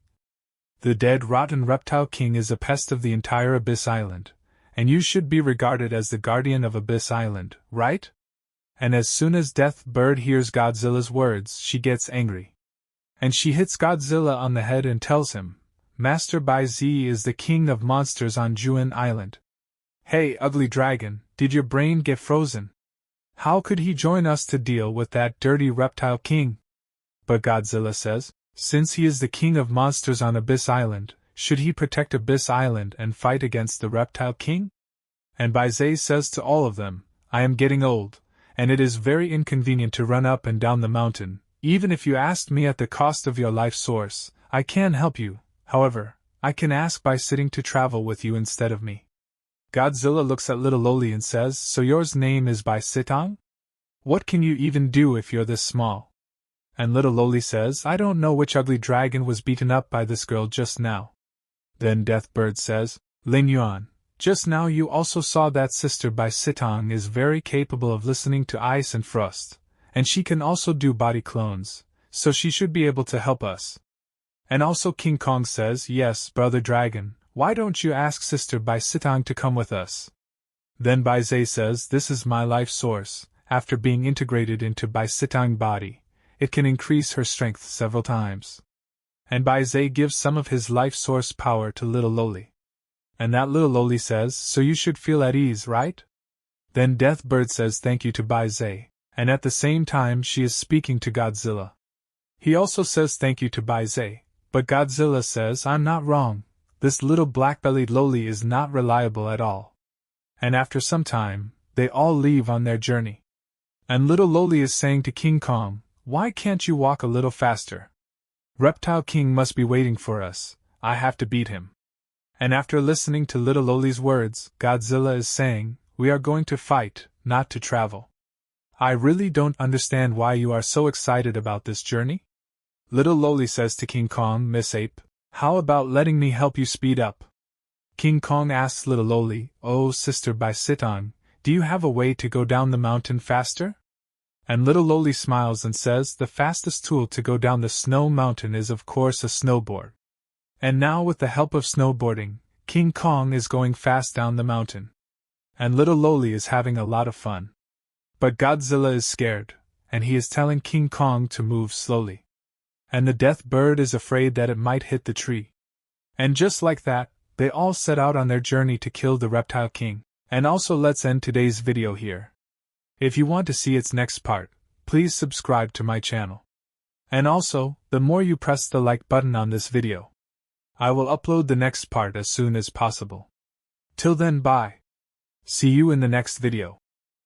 The dead rotten reptile king is a pest of the entire Abyss Island, and you should be regarded as the guardian of Abyss Island, right? And as soon as Death Bird hears Godzilla's words, she gets angry. And she hits Godzilla on the head and tells him, Master Bai Zi is the king of monsters on Juin Island. Hey, ugly dragon, did your brain get frozen? How could he join us to deal with that dirty reptile king? But Godzilla says, since he is the king of monsters on Abyss Island, should he protect Abyss Island and fight against the reptile king? And Bai Zi says to all of them, I am getting old, and it is very inconvenient to run up and down the mountain. Even if you asked me at the cost of your life source, I can help you. However, I can ask by sitting to travel with you instead of me. Godzilla looks at little Loli and says, so yours name is Bai Sitang? What can you even do if you're this small? And little Loli says, I don't know which ugly dragon was beaten up by this girl just now. Then Deathbird says, Lin Yuan, just now you also saw that sister Bai Sitang is very capable of listening to ice and frost, and she can also do body clones, so she should be able to help us. And also King Kong says, yes, brother dragon, why don't you ask sister Bai Sitang to come with us? Then Bai Zi says, this is my life source, after being integrated into Bai Sitang body, it can increase her strength several times. And Bai Zi gives some of his life source power to little Loli. And that little Loli says, so you should feel at ease, right? Then Deathbird says thank you to Bai Zi, and at the same time she is speaking to Godzilla. He also says thank you to Bai Zi, but Godzilla says I'm not wrong, this little black-bellied Loli is not reliable at all. And after some time, they all leave on their journey. And little Loli is saying to King Kong, why can't you walk a little faster? Reptile King must be waiting for us, I have to beat him. And after listening to little Loli's words, Godzilla is saying, we are going to fight, not to travel. I really don't understand why you are so excited about this journey. Little Loli says to King Kong, Miss Ape, how about letting me help you speed up? King Kong asks little Loli, oh sister Bai Sitang, do you have a way to go down the mountain faster? And little Loli smiles and says the fastest tool to go down the snow mountain is of course a snowboard. And now with the help of snowboarding, King Kong is going fast down the mountain. And little Loli is having a lot of fun. But Godzilla is scared, and he is telling King Kong to move slowly. And the death bird is afraid that it might hit the tree. And just like that, they all set out on their journey to kill the reptile king. And also let's end today's video here. If you want to see its next part, please subscribe to my channel. And also, the more you press the like button on this video, I will upload the next part as soon as possible. Till then, bye. See you in the next video.